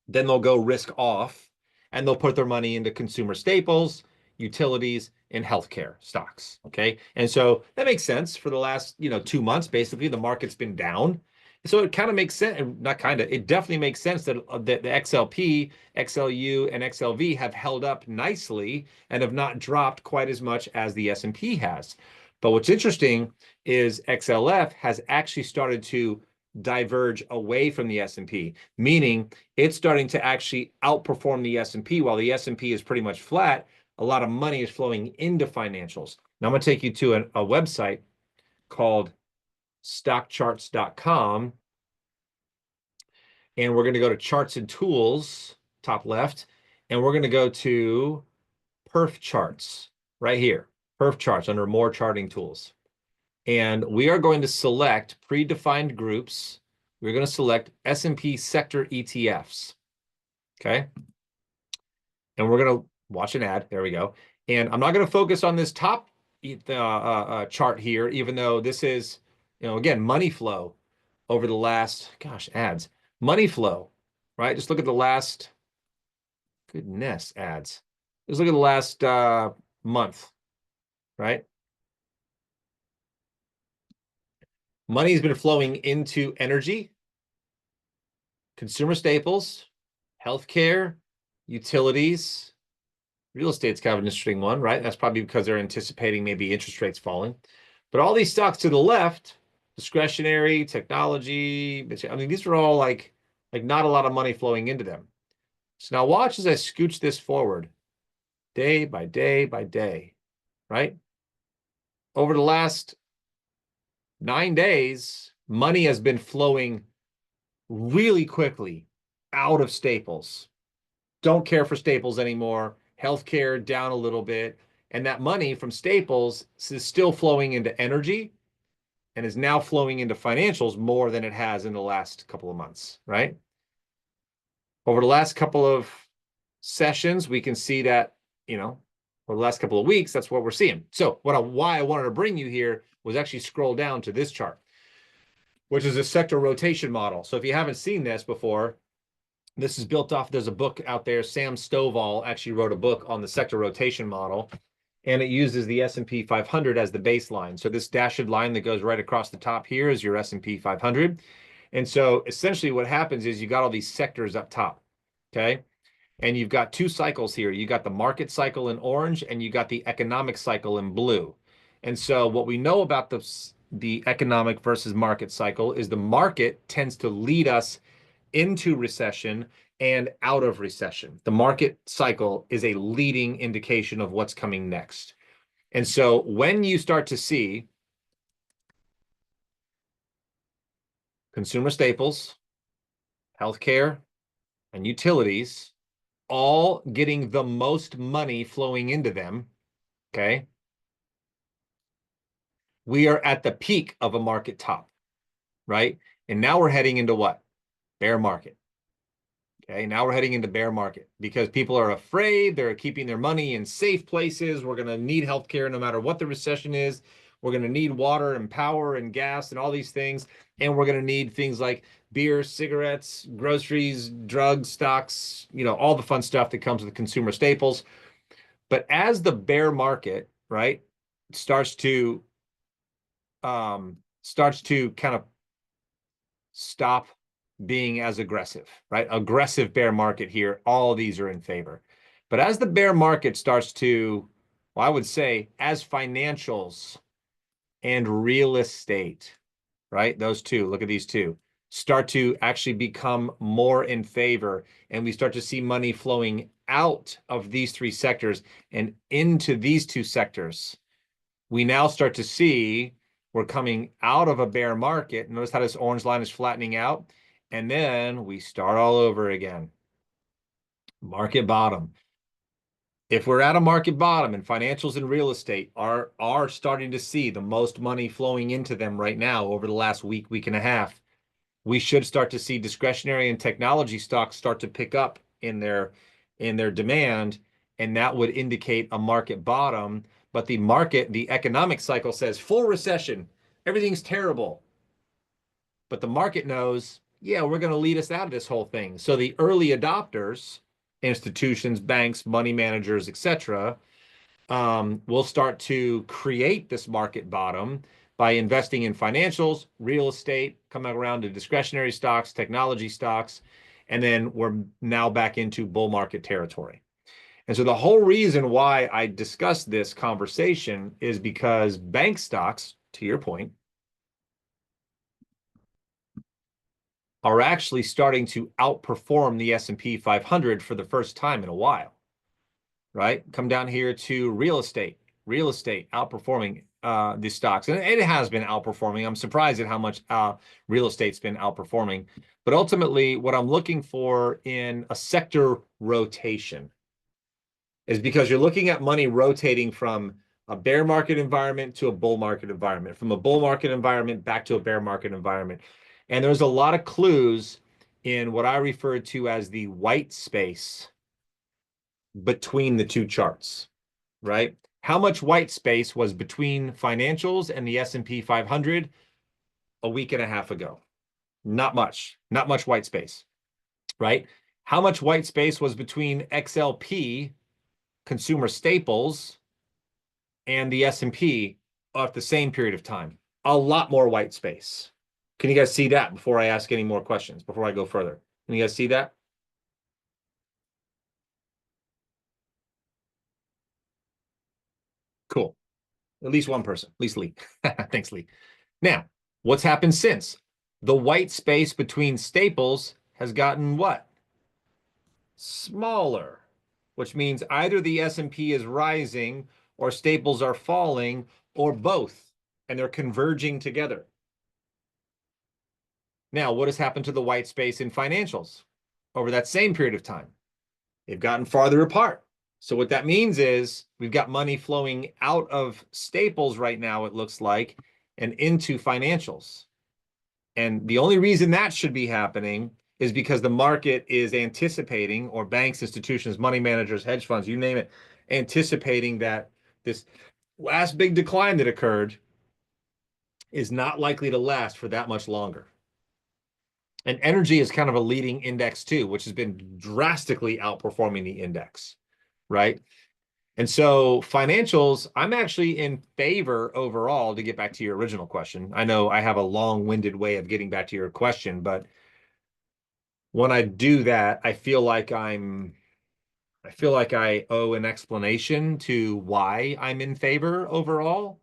then they'll go risk off and they'll put their money into consumer staples, utilities, and healthcare stocks. Okay. And so that makes sense. For the last 2 months, basically, the market's been down. So it kind of makes sense, not kind of, it definitely makes sense that the XLP, XLU, and XLV have held up nicely and have not dropped quite as much as the S&P has. But what's interesting is XLF has actually started to diverge away from the S&P, meaning it's starting to actually outperform the S&P. While the S&P is pretty much flat, a lot of money is flowing into financials. Now I'm going to take you to a website called stockcharts.com, and we're going to go to charts and tools, top left, and we're going to go to perf charts right here, perf charts under more charting tools. And we are going to select predefined groups. We're going to select S&P sector ETFs. Okay. And we're going to watch an ad. There we go. And I'm not going to focus on this top chart here, even though this is, again, money flow over the last, ads, money flow, right? Just look at the last, goodness, ads. Just look at the last month, right? Money has been flowing into energy, consumer staples, healthcare, utilities. Real estate's kind of an interesting one, right? That's probably because they're anticipating maybe interest rates falling. But all these stocks to the left, discretionary, technology, I mean, these are all like not a lot of money flowing into them. So now watch as I scooch this forward day by day by day, right? Over the last 9 days, money has been flowing really quickly out of staples. Don't care for staples anymore. Healthcare down a little bit. And that money from staples is still flowing into energy and is now flowing into financials more than it has in the last couple of months, right? Over the last couple of sessions, we can see that, over the last couple of weeks, that's what we're seeing. So why I wanted to bring you here was actually scroll down to this chart, which is a sector rotation model. So if you haven't seen this before, this is built off, there's a book out there, Sam Stovall actually wrote a book on the sector rotation model, and it uses the S&P 500 as the baseline. So this dashed line that goes right across the top here is your S&P 500. And so essentially what happens is you got all these sectors up top, okay? And you've got two cycles here. You got the market cycle in orange, and you got the economic cycle in blue. And so what we know about the economic versus market cycle is the market tends to lead us into recession and out of recession. The market cycle is a leading indication of what's coming next. And so when you start to see consumer staples, healthcare, and utilities all getting the most money flowing into them, okay, we are at the peak of a market top, right? And now we're heading into what? Bear market. Okay, now we're heading into bear market because people are afraid. They're keeping their money in safe places. We're going to need healthcare no matter what the recession is. We're going to need water and power and gas and all these things. And we're going to need things like beer, cigarettes, groceries, drugs, stocks, all the fun stuff that comes with consumer staples. But as the bear market, right, starts to kind of stop being as aggressive, right? Aggressive bear market here. All of these are in favor. But as the bear market starts to, well, I would say as financials and real estate, right? Those two, look at these two, start to actually become more in favor. And we start to see money flowing out of these three sectors and into these two sectors. We now start to see we're coming out of a bear market. Notice how this orange line is flattening out. And then we start all over again. Market bottom. If we're at a market bottom and financials and real estate are starting to see the most money flowing into them right now over the last week and a half, we should start to see discretionary and technology stocks start to pick up in their demand, and that would indicate a market bottom. But the economic cycle says full recession, everything's terrible. But the market knows, yeah, we're going to lead us out of this whole thing. So the early adopters, institutions, banks, money managers, etc., will start to create this market bottom by investing in financials, real estate, coming around to discretionary stocks, technology stocks, and then we're now back into bull market territory. And so the whole reason why I discussed this conversation is because bank stocks, to your point, are actually starting to outperform the S&P 500 for the first time in a while, right? Come down here to real estate outperforming the stocks. And it has been outperforming. I'm surprised at how much real estate's been outperforming. But ultimately, what I'm looking for in a sector rotation is because you're looking at money rotating from a bear market environment to a bull market environment, from a bull market environment back to a bear market environment. And there's a lot of clues in what I refer to as the white space between the two charts, right? How much white space was between financials and the S&P 500 a week and a half ago? Not much white space, right? How much white space was between XLP, consumer staples, and the S&P at the same period of time? A lot more white space. Can you guys see that before I ask any more questions, before I go further? Can you guys see that? Cool. At least one person, at least Lee. Thanks, Lee. Now, what's happened since? The white space between staples has gotten what? Smaller, which means either the S&P is rising or staples are falling or both, and they're converging together. Now, what has happened to the white space in financials over that same period of time? They've gotten farther apart. So what that means is we've got money flowing out of staples right now, it looks like, and into financials. And the only reason that should be happening is because the market is anticipating, or banks, institutions, money managers, hedge funds, you name it, anticipating that this last big decline that occurred is not likely to last for that much longer. And energy is kind of a leading index too, which has been drastically outperforming the index, right? And so financials, I'm actually in favor overall, to get back to your original question. I know I have a long-winded way of getting back to your question, but when I do that, I feel like I owe an explanation to why I'm in favor overall.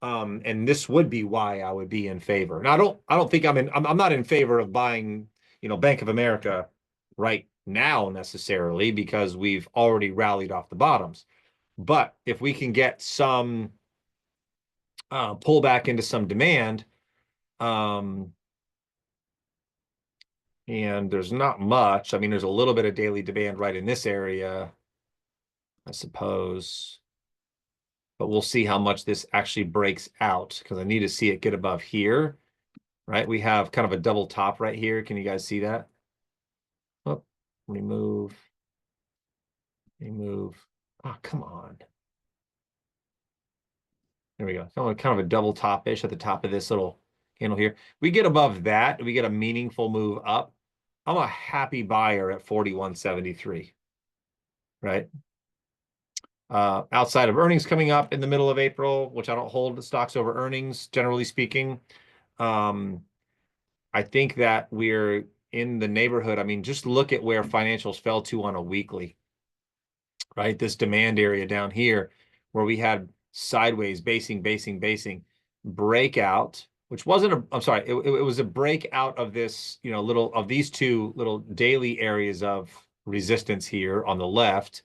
And this would be why I would be in favor. Now, I don't think I'm not in favor of buying, Bank of America right now necessarily, because we've already rallied off the bottoms. But if we can get some pullback into some demand, and there's not much. I mean, there's a little bit of daily demand right in this area, I suppose. But we'll see how much this actually breaks out, because I need to see it get above here, right? We have kind of a double top right here. Can you guys see that? Oh, remove. Oh, come on. There we go. So kind of a double top-ish at the top of this little candle here. We get above that, we get a meaningful move up. I'm a happy buyer at 41.73, right? Outside of earnings coming up in the middle of April, which I don't hold the stocks over earnings, generally speaking. I think that we're in the neighborhood. I mean, just look at where financials fell to on a weekly, right? This demand area down here where we had sideways basing, breakout, which wasn't a, I'm sorry, it was a breakout of this, little of these two little daily areas of resistance here on the left.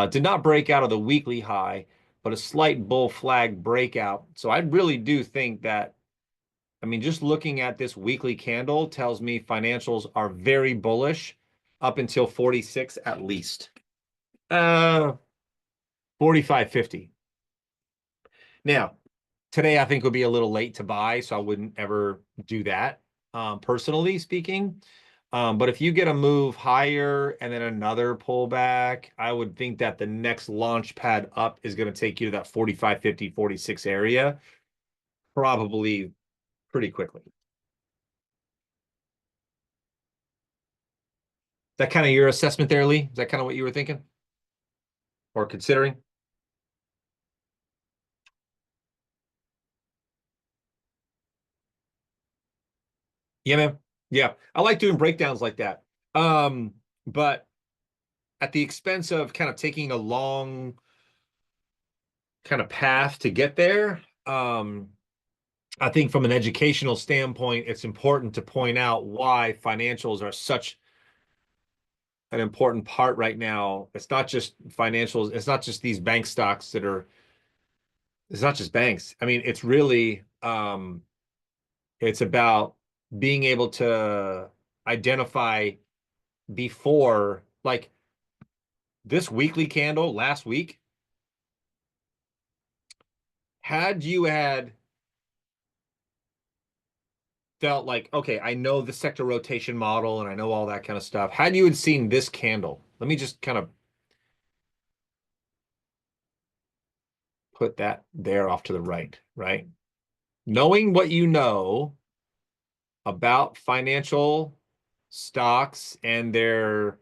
Did not break out of the weekly high, but a slight bull flag breakout. So I really do think that, I mean, just looking at this weekly candle tells me financials are very bullish up until 46 at least. 45.50. Now, today I think would be a little late to buy, so I wouldn't ever do that, personally speaking. But if you get a move higher and then another pullback, I would think that the next launch pad up is going to take you to that 45.50, 46 area, probably pretty quickly. Is that kind of your assessment there, Lee? Is that kind of what you were thinking or considering? Yeah, man. Yeah, I like doing breakdowns like that. But at the expense of kind of taking a long kind of path to get there, I think from an educational standpoint, it's important to point out why financials are such an important part right now. It's not just financials. It's not just these bank stocks that are, it's not just banks. I mean, it's really, it's about being able to identify before, like this weekly candle last week, had you had felt like, okay, I know the sector rotation model and I know all that kind of stuff. Had you had seen this candle, let me just kind of put that there off to the right, right? Knowing what you know about financial stocks and their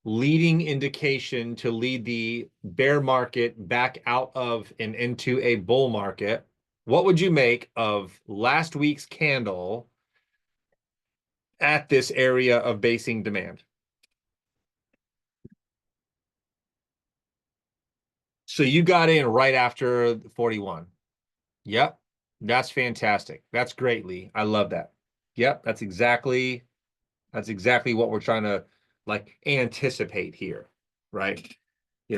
leading indication to lead the bear market back out of and into a bull market, what would you make of last week's candle at this area of basing demand? So you got in right after 41. Yep. That's fantastic. That's great, Lee. I love that. Yep, that's exactly what we're trying to like anticipate here, right?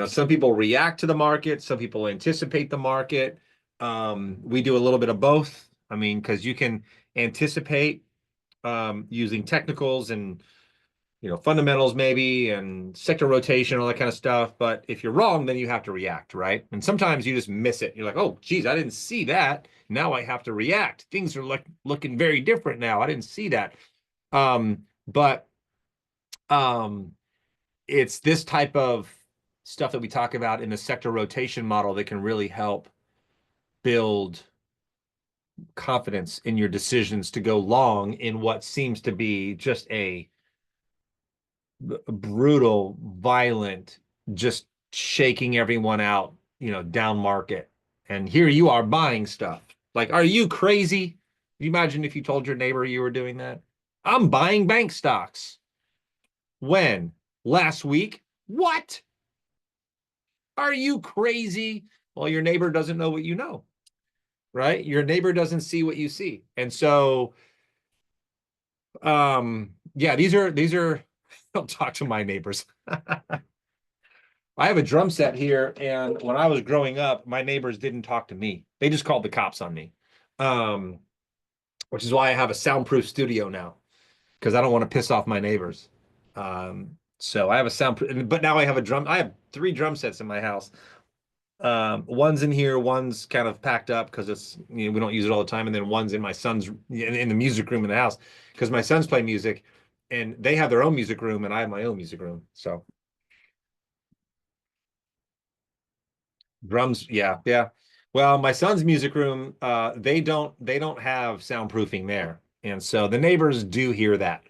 Some people react to the market, some people anticipate the market. We do a little bit of both. I mean, because you can anticipate using technicals and fundamentals maybe and sector rotation, all that kind of stuff. But if you're wrong, then you have to react, right? And sometimes you just miss it. You're like, oh, geez, I didn't see that. Now I have to react. Things are looking very different now. I didn't see that. But it's this type of stuff that we talk about in the sector rotation model that can really help build confidence in your decisions to go long in what seems to be just a brutal, violent, just shaking everyone out, down market. And here you are buying stuff. Like, are you crazy? Can you imagine if you told your neighbor you were doing that? I'm buying bank stocks. When? Last week? What? Are you crazy? Well, your neighbor doesn't know what you know, right? Your neighbor doesn't see what you see. And so, yeah, these are, don't talk to my neighbors. I have a drum set here, and when I was growing up, my neighbors didn't talk to me. They just called the cops on me, which is why I have a soundproof studio now, because I don't want to piss off my neighbors. So I have a soundproof, but now I have 3 drum sets in my house. One's in here, one's kind of packed up because it's, we don't use it all the time, and then one's in my son's in the music room in the house because my sons play music. and they have their own music room and I have my own music room. So drums, yeah, yeah. Well, my son's music room, they don't have soundproofing there. And so the neighbors do hear that.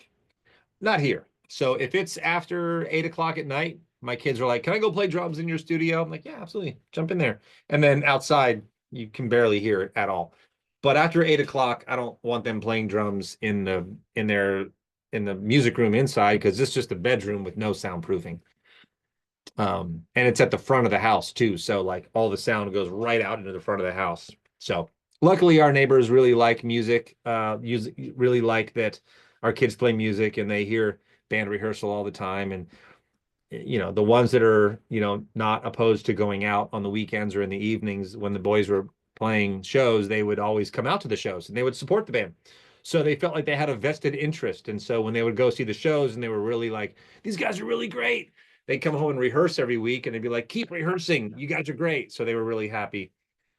Not here. So if it's after 8 o'clock at night, my kids are like, "Can I go play drums in your studio?" I'm like, "Yeah, absolutely. Jump in there." And then outside, you can barely hear it at all. But after 8 o'clock, I don't want them playing drums in the music room inside because it's just a bedroom with no soundproofing. And it's at the front of the house too. So like all the sound goes right out into the front of the house. So luckily our neighbors really like music, really like that our kids play music and they hear band rehearsal all the time. And the ones that are, not opposed to going out on the weekends or in the evenings when the boys were playing shows, they would always come out to the shows and they would support the band. So they felt like they had a vested interest. And so when they would go see the shows and they were really like, these guys are really great, they'd come home and rehearse every week and they'd be like, keep rehearsing. You guys are great. So they were really happy.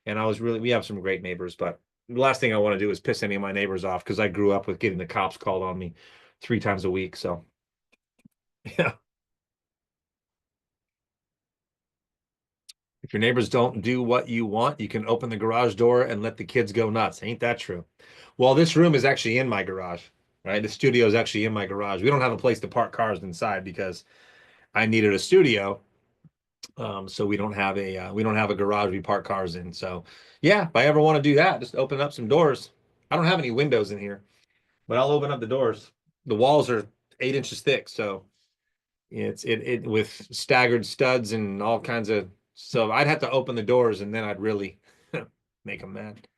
And we have some great neighbors, but the last thing I want to do is piss any of my neighbors off because I grew up with getting the cops called on me 3 times a week. So yeah. If your neighbors don't do what you want, you can open the garage door and let the kids go nuts. Ain't that true? Well, this room is actually in my garage, right? The studio is actually in my garage. We don't have a place to park cars inside because I needed a studio. So we don't have a garage we park cars in. So yeah, if I ever want to do that, just open up some doors. I don't have any windows in here, but I'll open up the doors. The walls are 8 inches thick, so it with staggered studs and all kinds of. So I'd have to open the doors and then I'd really make them mad.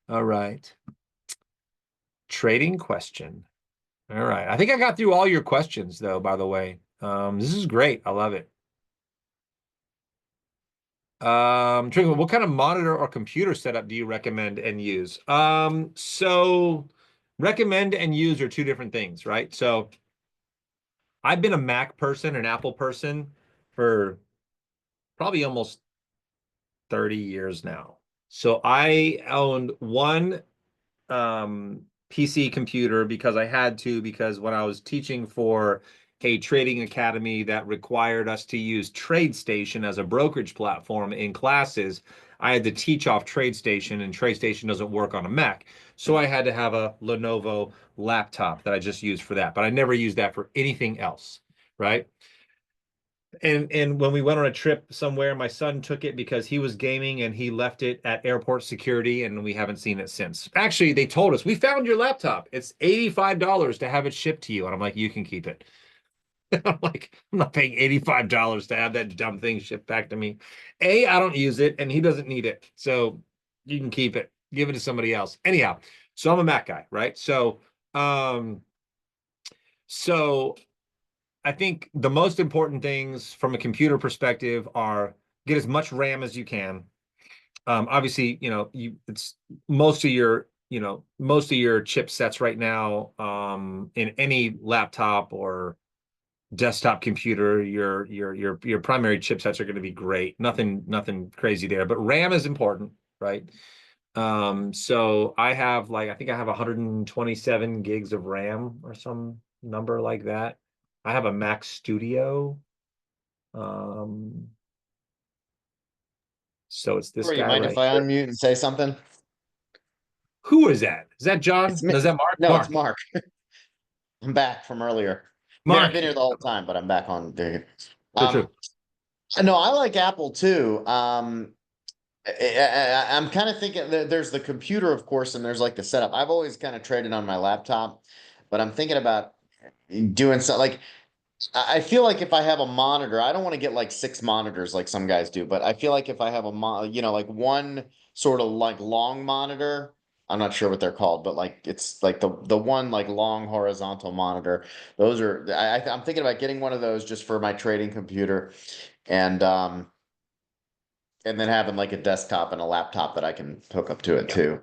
All right. Trading question. All right. I think I got through all your questions though, by the way. This is great. I love it. Trinkley, what kind of monitor or computer setup do you recommend and use? So recommend and use are two different things, right? So I've been a Mac person, an Apple person for probably almost 30 years now. So I owned one PC computer because I had to, because when I was teaching for a trading academy that required us to use TradeStation as a brokerage platform in classes, I had to teach off TradeStation, and TradeStation doesn't work on a Mac. So I had to have a Lenovo laptop that I just used for that, but I never used that for anything else, right? And when we went on a trip somewhere, my son took it because he was gaming and he left it at airport security and we haven't seen it since. Actually, they told us, we found your laptop. It's $85 to have it shipped to you. And I'm like, you can keep it. I'm like, I'm not paying $85 to have that dumb thing shipped back to me. I don't use it and he doesn't need it. So you can keep it. Give it to somebody else. Anyhow, so I'm a Mac guy, right? So I think the most important things from a computer perspective are get as much RAM as you can. Obviously, it's most of your chipsets right now, in any laptop or desktop computer, your primary chipsets are going to be great. Nothing crazy there, but RAM is important, right? So I think I have 127 gigs of RAM or some number like that. I have a Mac Studio. Um, so it's this Or you guy mind if right I here. unmute and say something? Who is that? Is that John? It's me. No, is that Mark? No, it's Mark. Mark. I'm back from earlier. I mean, I've Mark. been here the whole time, but I'm back on there. True, true. No, I like Apple too. I'm kind of thinking there's the computer, of course, and there's like the setup. I've always kind of traded on my laptop, but I'm thinking about doing something like I feel like if I have a monitor, I don't want to get like 6 monitors like some guys do, but I feel like if I have like one sort of like long monitor, I'm not sure what they're called, but like it's like the one like long horizontal monitor. Those are I'm thinking about getting one of those just for my trading computer, and um and then having like a desktop and a laptop that I can hook up to it Yeah. too.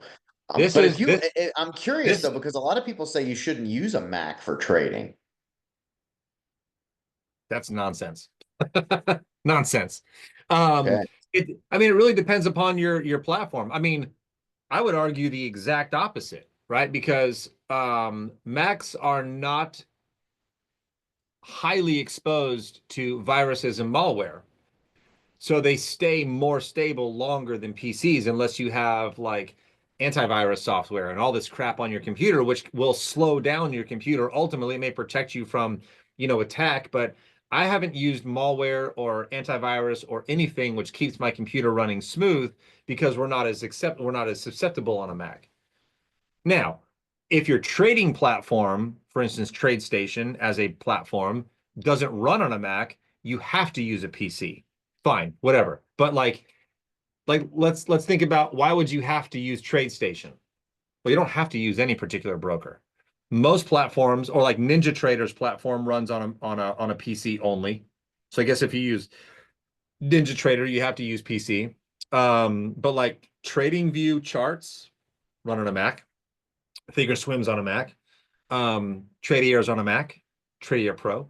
This But if is you, this I'm curious this though, because a lot of people say you shouldn't use a Mac for trading. that's nonsense. Nonsense. Um, Okay. it really depends upon your platform. I mean, I would argue the exact opposite, right? Because Macs are not highly exposed to viruses and malware. So they stay more stable longer than PCs unless you have like antivirus software and all this crap on your computer, which will slow down your computer. Ultimately, it may protect you from, attack, but I haven't used malware or antivirus or anything which keeps my computer running smooth because we're not as susceptible on a Mac. Now, if your trading platform, for instance, TradeStation as a platform, doesn't run on a Mac, you have to use a PC. Fine, whatever. But let's think about, why would you have to use TradeStation? Well, you don't have to use any particular broker. Most platforms, or like NinjaTrader's platform, runs on a PC only. So I guess if you use NinjaTrader, you have to use PC. But like TradingView charts run on a Mac. Thinkorswim's on a Mac. Tradier's on a Mac. Tradier Pro.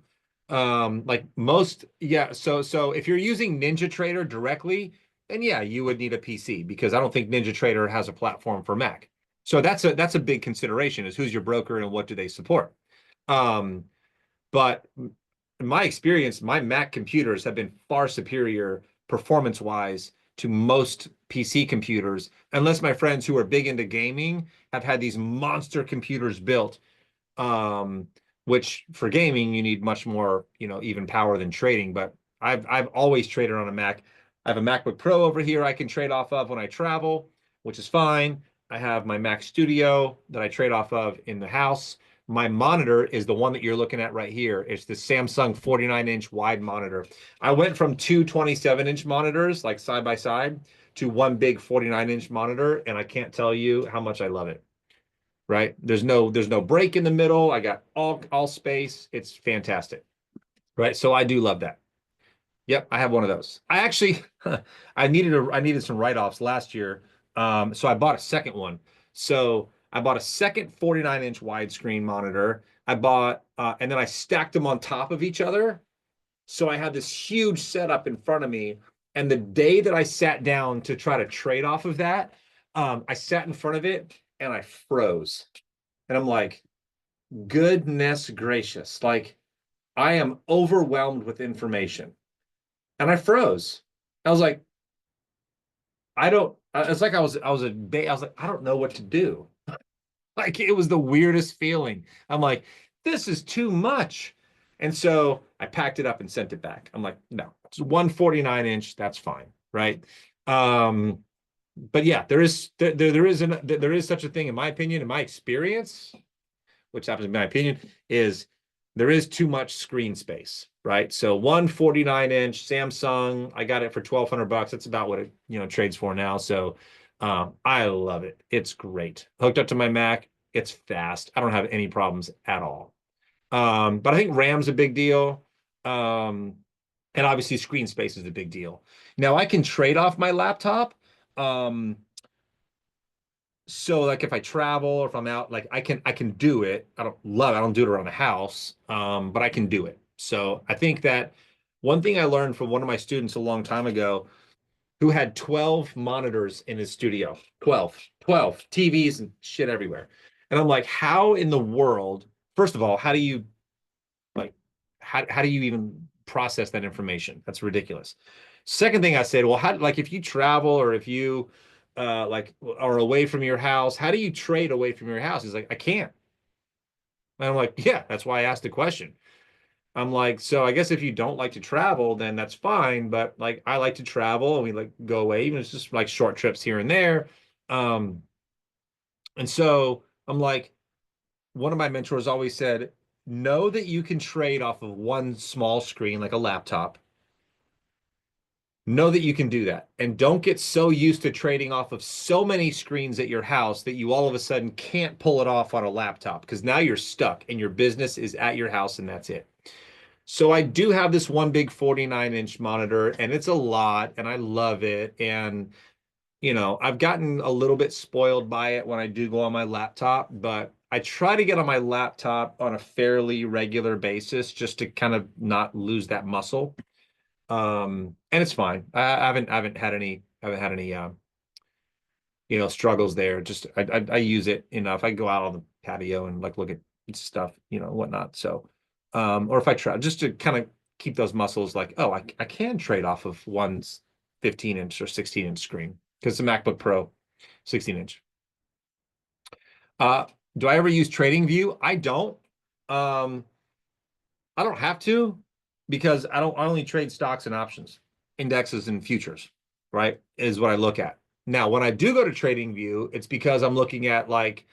Like most, yeah. So if you're using NinjaTrader directly, then yeah, you would need a PC, because I don't think NinjaTrader has a platform for Mac. So that's a big consideration, is who's your broker and what do they support. But in my experience, my Mac computers have been far superior performance-wise to most PC computers, unless my friends who are big into gaming have had these monster computers built, which for gaming you need much more, even power than trading. But I've always traded on a Mac. I have a MacBook Pro over here I can trade off of when I travel, which is fine. I have my Mac Studio that I trade off of in the house. My monitor is the one that you're looking at right here. It's the Samsung 49-inch wide monitor. I went from two 27-inch monitors, like side by side, to one big 49-inch monitor, and I can't tell you how much I love it. Right? There's no break in the middle. I got all space. It's fantastic. Right? So I do love that. Yep, I have one of those. I actually I needed some write-offs last year. So I bought a second one. So I bought a second 49-inch widescreen monitor. I bought and then I stacked them on top of each other. So I had this huge setup in front of me. And the day that I sat down to try to trade off of that, I sat in front of it and I froze. And I'm like, goodness gracious, like I am overwhelmed with information. And I froze. I was like, it's like I was like, I don't know what to do. Like it was the weirdest feeling. I'm like, this is too much. And so I packed it up and sent it back. I'm like, no, it's 149-inch, that's fine, right? But yeah, there is such a thing, in my opinion, in my experience, which happens to be my opinion, is there is too much screen space, right? So 149-inch Samsung, I got it for $1,200. That's about what it trades for now. So I love it. It's great. Hooked up to my Mac, it's fast. I don't have any problems at all. But I think RAM's a big deal. And obviously screen space is a big deal. Now I can trade off my laptop. So like if I travel or if I'm out, like I can do it. I don't do it around the house, but I can do it. So I think that one thing I learned from one of my students a long time ago, who had 12 monitors in his studio, 12 TVs and shit everywhere. And I'm like, how in the world, first of all, how do you even process that information? That's ridiculous. Second thing I said, well, like if you travel or if you like are away from your house, how do you trade away from your house? He's like, I can't. And I'm like, yeah, that's why I asked the question. I'm like, so I guess if you don't like to travel, then that's fine. But like I like to travel and we like go away, even if it's just like short trips here and there. And so I'm like, one of my mentors always said, know that you can trade off of one small screen, like a laptop. Know that you can do that. And don't get so used to trading off of so many screens at your house that you all of a sudden can't pull it off on a laptop, because now you're stuck and your business is at your house and that's it. So I do have this one big 49-inch monitor, and it's a lot and I love it. And I've gotten a little bit spoiled by it when I do go on my laptop, but I try to get on my laptop on a fairly regular basis just to kind of not lose that muscle. And it's fine. I haven't had any struggles there. Just I use it enough. I go out on the patio and like look at stuff, whatnot. So Or if I try just to kind of keep those muscles like, oh, I can trade off of one's 15-inch or 16-inch screen because the MacBook Pro 16-inch. Do I ever use TradingView? I don't. I don't have to because I only trade stocks and options, indexes and futures, right? Is what I look at. Now, when I do go to TradingView, it's because I'm looking at like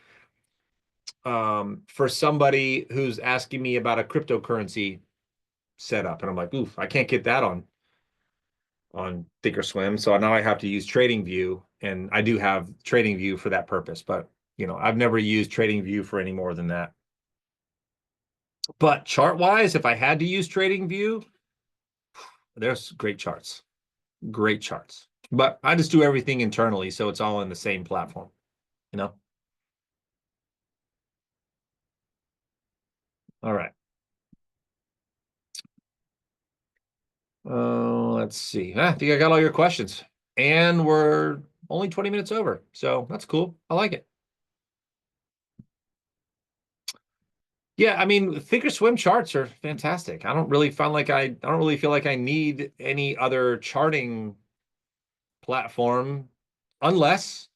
for somebody who's asking me about a cryptocurrency setup, and I'm like, oof, I can't get that on Thinkorswim, so now I have to use TradingView, and I do have TradingView for that purpose, but I've never used TradingView for any more than that. But chart-wise, if I had to use TradingView, there's great charts. Great charts. But I just do everything internally, so it's all in the same platform, you know? All right. Let's see. I think I got all your questions. And we're only 20 minutes over, so that's cool. I like it. Yeah, I mean, Thinkorswim charts are fantastic. I don't really feel like I need any other charting platform unless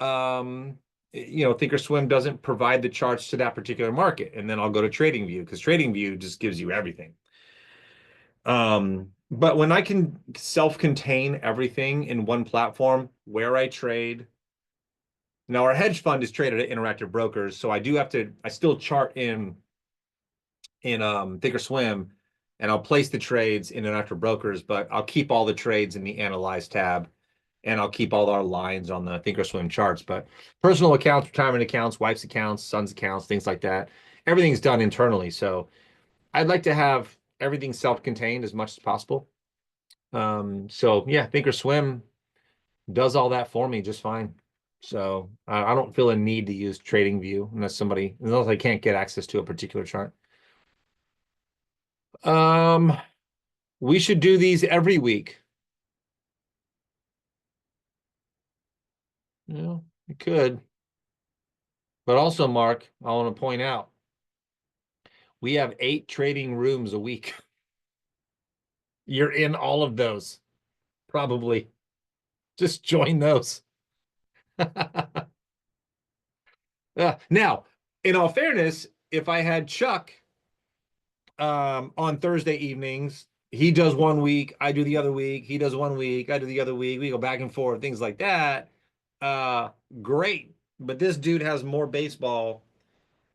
Thinkorswim doesn't provide the charts to that particular market, and then I'll go to TradingView because TradingView just gives you everything. But when I can self-contain everything in one platform where I trade. Now our hedge fund is traded at Interactive Brokers, so I still chart in Thinkorswim, and I'll place the trades in Interactive Brokers, but I'll keep all the trades in the Analyze tab, and I'll keep all our lines on the Thinkorswim charts. But personal accounts, retirement accounts, wife's accounts, son's accounts, things like that, everything's done internally. So I'd like to have everything self-contained as much as possible. So yeah, Thinkorswim does all that for me just fine. So I don't feel a need to use TradingView unless I can't get access to a particular chart. We should do these every week. Yeah, we could. But also, Mark, I want to point out, we have 8 trading rooms a week. You're in all of those, probably. Just join those. Now, in all fairness, if I had Chuck on Thursday evenings, he does one week, I do the other week, he does one week, I do the other week, we go back and forth, things like that. Great. But this dude has more baseball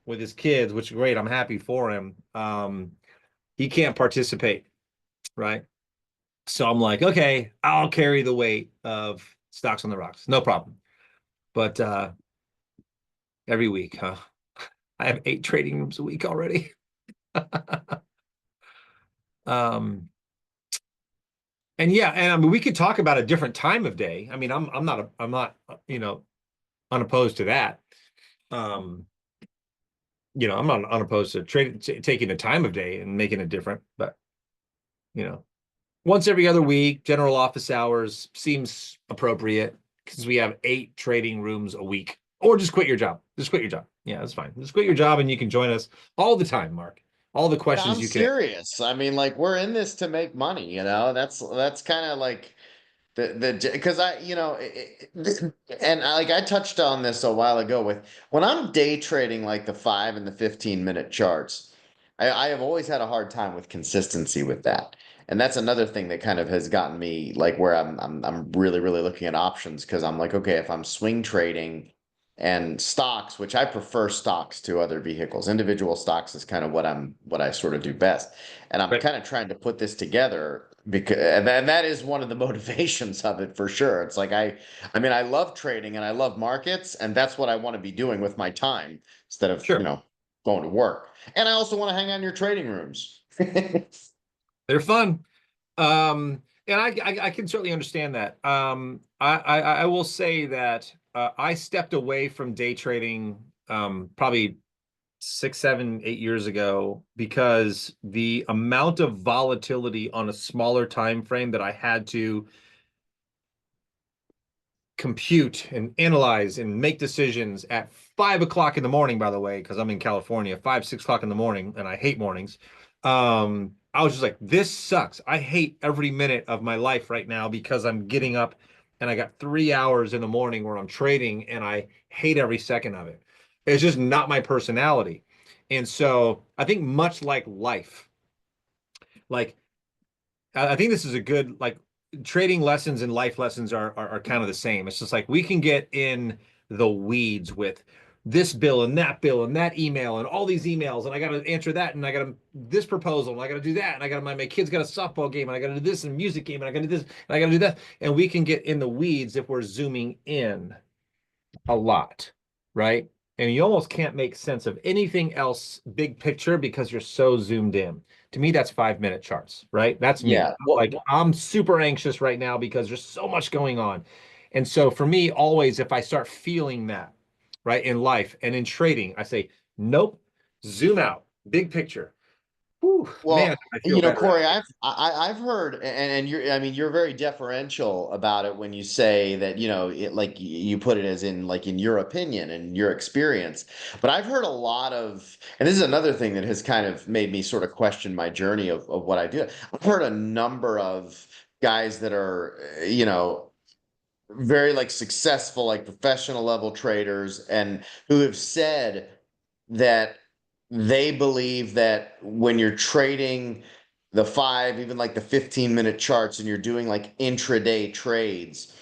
with his kids, which is great. I'm happy for him. He can't participate, right? So I'm like, okay, I'll carry the weight of stocks on the rocks. No problem. But every week, huh? I have 8 trading rooms a week already. And yeah, and I mean, we could talk about a different time of day. I mean, I'm not unopposed to that. I'm not unopposed to taking the time of day and making it different, but once every other week, general office hours seems appropriate because we have 8 trading rooms a week. Or just quit your job. Just quit your job. Yeah, that's fine. Just quit your job and you can join us all the time, Mark. All the questions I'm you can. serious. I mean, like we're in this to make money, That's kind of like the because and I touched on this a while ago with when I'm day trading like the 5 and the 15-minute charts. I have always had a hard time with consistency with that. And that's another thing that kind of has gotten me like where I'm really really looking at options because I'm like, okay, if I'm swing trading and stocks, which I prefer stocks to other vehicles. Individual stocks is kind of what I sort of do best. And I'm Right. kind of trying to put this together because and that is one of the motivations of it for sure. It's like I mean I love trading and I love markets and that's what I want to be doing with my time instead of, Sure. going to work. And I also want to hang out in your trading rooms. They're fun. And I can certainly understand that. I will say that I stepped away from day trading probably 6, 7, 8 years ago because the amount of volatility on a smaller time frame that I had to compute and analyze and make decisions at 5 o'clock in the morning, by the way, because I'm in California, 5, 6 o'clock in the morning, and I hate mornings. I was just like, this sucks. I hate every minute of my life right now because I'm getting up and I got 3 hours in the morning where I'm trading and I hate every second of it. It's just not my personality. And so I think much like life, like I think this is a good like trading lessons and life lessons are kind of the same. It's just like we can get in the weeds with this bill and that email and all these emails and I got to answer that and I got to this proposal and I got to do that and I got my kids got a softball game and I got to do this and a music game and I got to do this and I got to do that and we can get in the weeds if we're zooming in a lot, right? And you almost can't make sense of anything else big picture because you're so zoomed in. To me, that's 5 minute charts, right? That's me. Yeah. Well, Like I'm super anxious right now because there's so much going on. And so for me, always if I start feeling that, right, in life and in trading, I say, nope, zoom out, big picture. Whew, man, well, I feel better Corey, after. I've heard, and you're, I mean, you're very deferential about it when you say that, like you put it as in like in your opinion and your experience. But I've heard a lot of, and this is another thing that has kind of made me sort of question my journey of what I do. I've heard a number of guys that are, very like successful, like professional level traders, and who have said that they believe that when you're trading the five, even like the 15-minute charts, and you're doing like intraday trades,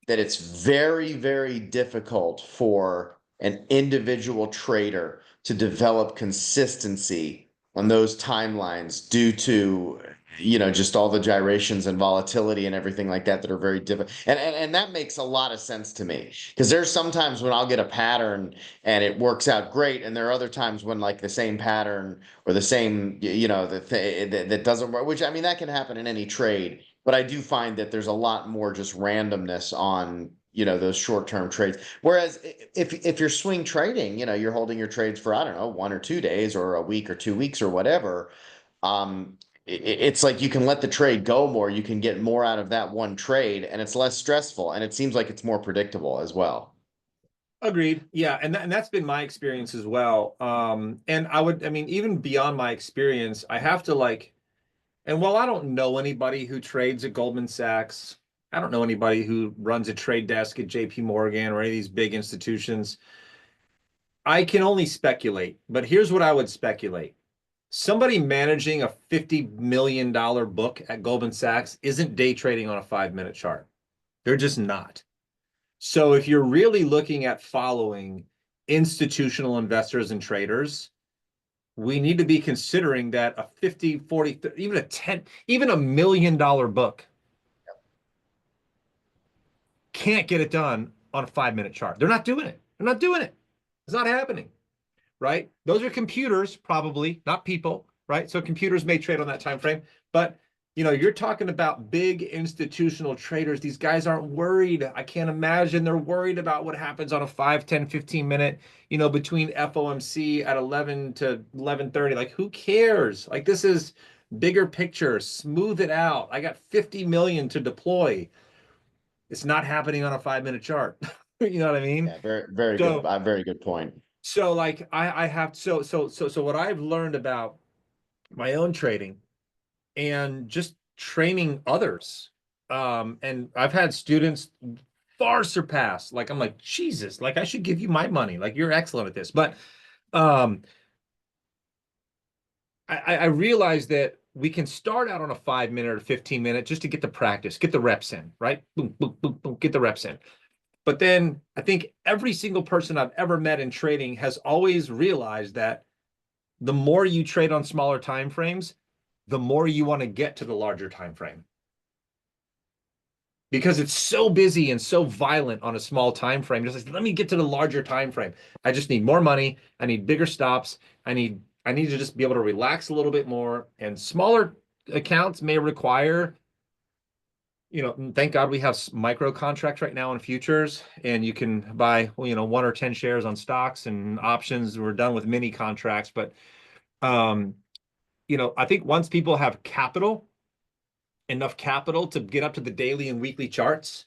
that it's very, very difficult for an individual trader to develop consistency on those timelines due to, just all the gyrations and volatility and everything like that are very different. And that makes a lot of sense to me because there's sometimes when I'll get a pattern and it works out great, and there are other times when like the same pattern or the same, that doesn't work, which I mean, that can happen in any trade. But I do find that there's a lot more just randomness on, those short-term trades. Whereas if you're swing trading, you're holding your trades for, I don't know, 1 or 2 days or a week or 2 weeks or whatever. It's like you can let the trade go more. You can get more out of that one trade, and it's less stressful, and it seems like it's more predictable as well. Agreed. Yeah, and that's been my experience as well. And I mean, even beyond my experience, I have to like, and while I don't know anybody who trades at Goldman Sachs, I don't know anybody who runs a trade desk at JP Morgan or any of these big institutions. I can only speculate, but here's what I would speculate. Somebody managing a $50 million book at Goldman Sachs isn't day trading on a 5 minute chart. They're just not. So if you're really looking at following institutional investors and traders, we need to be considering that a 50, 40, even a 10, even $1 million book can't get it done on a 5 minute chart. They're not doing it. They're not doing it. It's not happening, right? Those are computers, probably, not people, right? So computers may trade on that time frame, but you're talking about big institutional traders. These guys aren't worried. I can't imagine they're worried about what happens on a 5, 10, 15 minute, between FOMC at 11 to 11:30. Like, who cares? Like, this is bigger picture, smooth it out. I got 50 million to deploy. It's not happening on a 5 minute chart. You know what I mean? Yeah, very, very good, So, very good point. so like I have so what I've learned about my own trading and just training others. And I've had students far surpass, like I'm like, Jesus, like I should give you my money. Like you're excellent at this. But um I realized that we can start out on a 5 minute or 15 minute just to get the practice, get the reps in, right? Boom, boom, boom, boom, get the reps in. But then I think every single person I've ever met in trading has always realized that the more you trade on smaller time frames, the more you want to get to the larger time frame. Because it's so busy and so violent on a small time frame. Just like, let me get to the larger time frame. I just need more money. I need bigger stops. I need to just be able to relax a little bit more. And smaller accounts may require, thank God we have micro contracts right now in futures, and you can buy, 1 or 10 shares on stocks and options. We're done with mini contracts, but um, I think once people have enough capital to get up to the daily and weekly charts,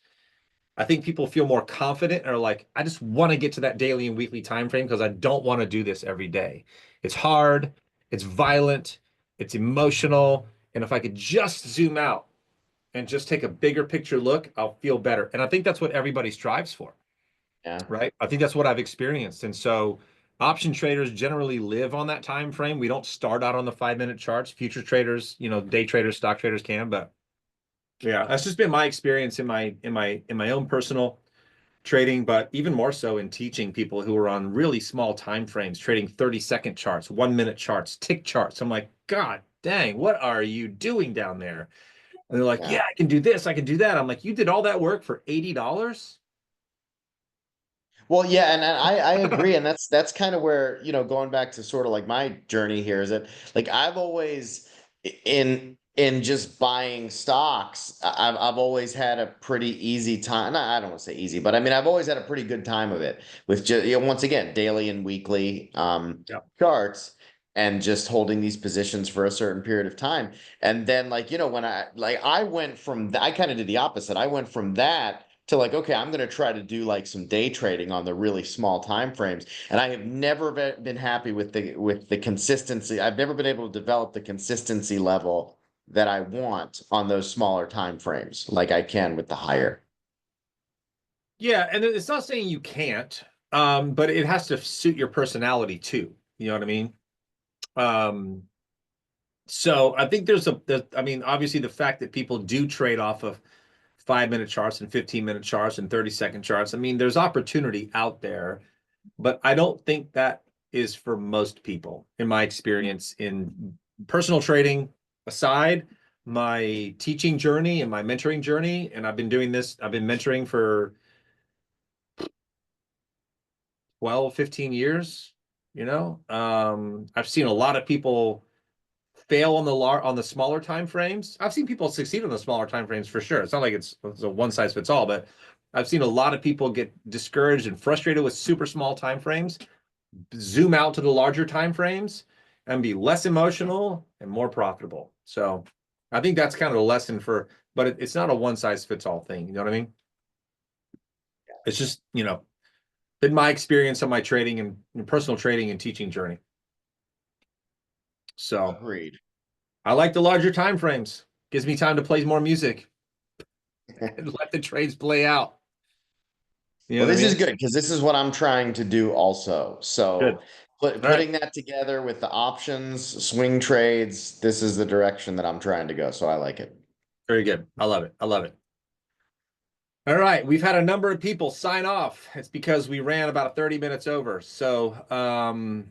I think people feel more confident and are like, I just want to get to that daily and weekly time frame because I don't want to do this every day. It's hard, it's violent, it's emotional. And if I could just zoom out and just take a bigger picture look, I'll feel better. And I think that's what everybody strives for, Yeah. right? I think that's what I've experienced. And so option traders generally live on that time frame. We don't start out on the 5-minute charts. Future traders, day traders, stock traders can, but yeah, that's just been my experience in my own personal trading, but even more so in teaching people who are on really small time frames, trading 30-second charts, 1-minute charts, tick charts. I'm like, God dang, what are you doing down there? And they're like, Yeah. yeah, I can do this, I can do that. I'm like, you did all that work for $80? Well, yeah, and I agree, and that's kind of where, going back to sort of like my journey here is that like I've always in just buying stocks, I've always had a pretty easy time. I don't want to say easy, but I mean I've always had a pretty good time of it with just, once again, daily and weekly Yep. charts and just holding these positions for a certain period of time. And then like, when I went from I kind of did the opposite. I went from that to like, okay, I'm going to try to do like some day trading on the really small time frames. And I have never been happy with the consistency. I've never been able to develop the consistency level that I want on those smaller time frames like I can with the higher. Yeah, and it's not saying you can't, but it has to suit your personality too. You know what I mean? Um, so I think I mean, obviously the fact that people do trade off of 5-minute charts and 15-minute charts and 30-second charts. I mean, there's opportunity out there, but I don't think that is for most people, in my experience in personal trading aside, my teaching journey and my mentoring journey. And I've been mentoring for 12, 15 years, I've seen a lot of people fail on the smaller time frames. I've seen people succeed on the smaller time frames for sure. It's not like it's a one size fits all, but I've seen a lot of people get discouraged and frustrated with super small time frames, zoom out to the larger time frames and be less emotional and more profitable. So I think that's kind of the lesson but it's not a one size fits all thing. You know what I mean? It's just, been my experience on my trading and personal trading and teaching journey. So Agreed. I like the larger time frames. Gives me time to play more music and let the trades play out. You know Well, what I this is mean? good because this is what I'm trying to do also. Good. So All right. putting that together with the options, swing trades, this is the direction that I'm trying to go. So I like it. Very good. I love it. I love it. All right. We've had a number of people sign off. It's because we ran about 30 minutes over. So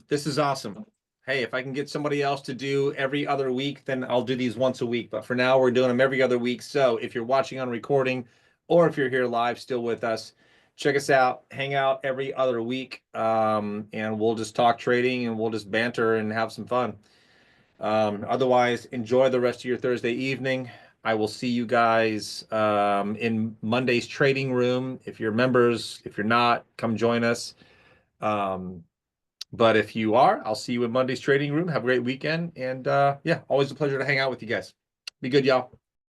this is awesome. Hey, if I can get somebody else to do every other week, then I'll do these once a week. But for now, we're doing them every other week. So if you're watching on recording or if you're here live still with us, check us out. Hang out every other week. And we'll just talk trading and we'll just banter and have some fun. Otherwise, enjoy the rest of your Thursday evening. I will see you guys in Monday's trading room. If you're members, if you're not, come join us. Um, but if you are, I'll see you in Monday's trading room. Have a great weekend. And yeah, always a pleasure to hang out with you guys. Be good, y'all.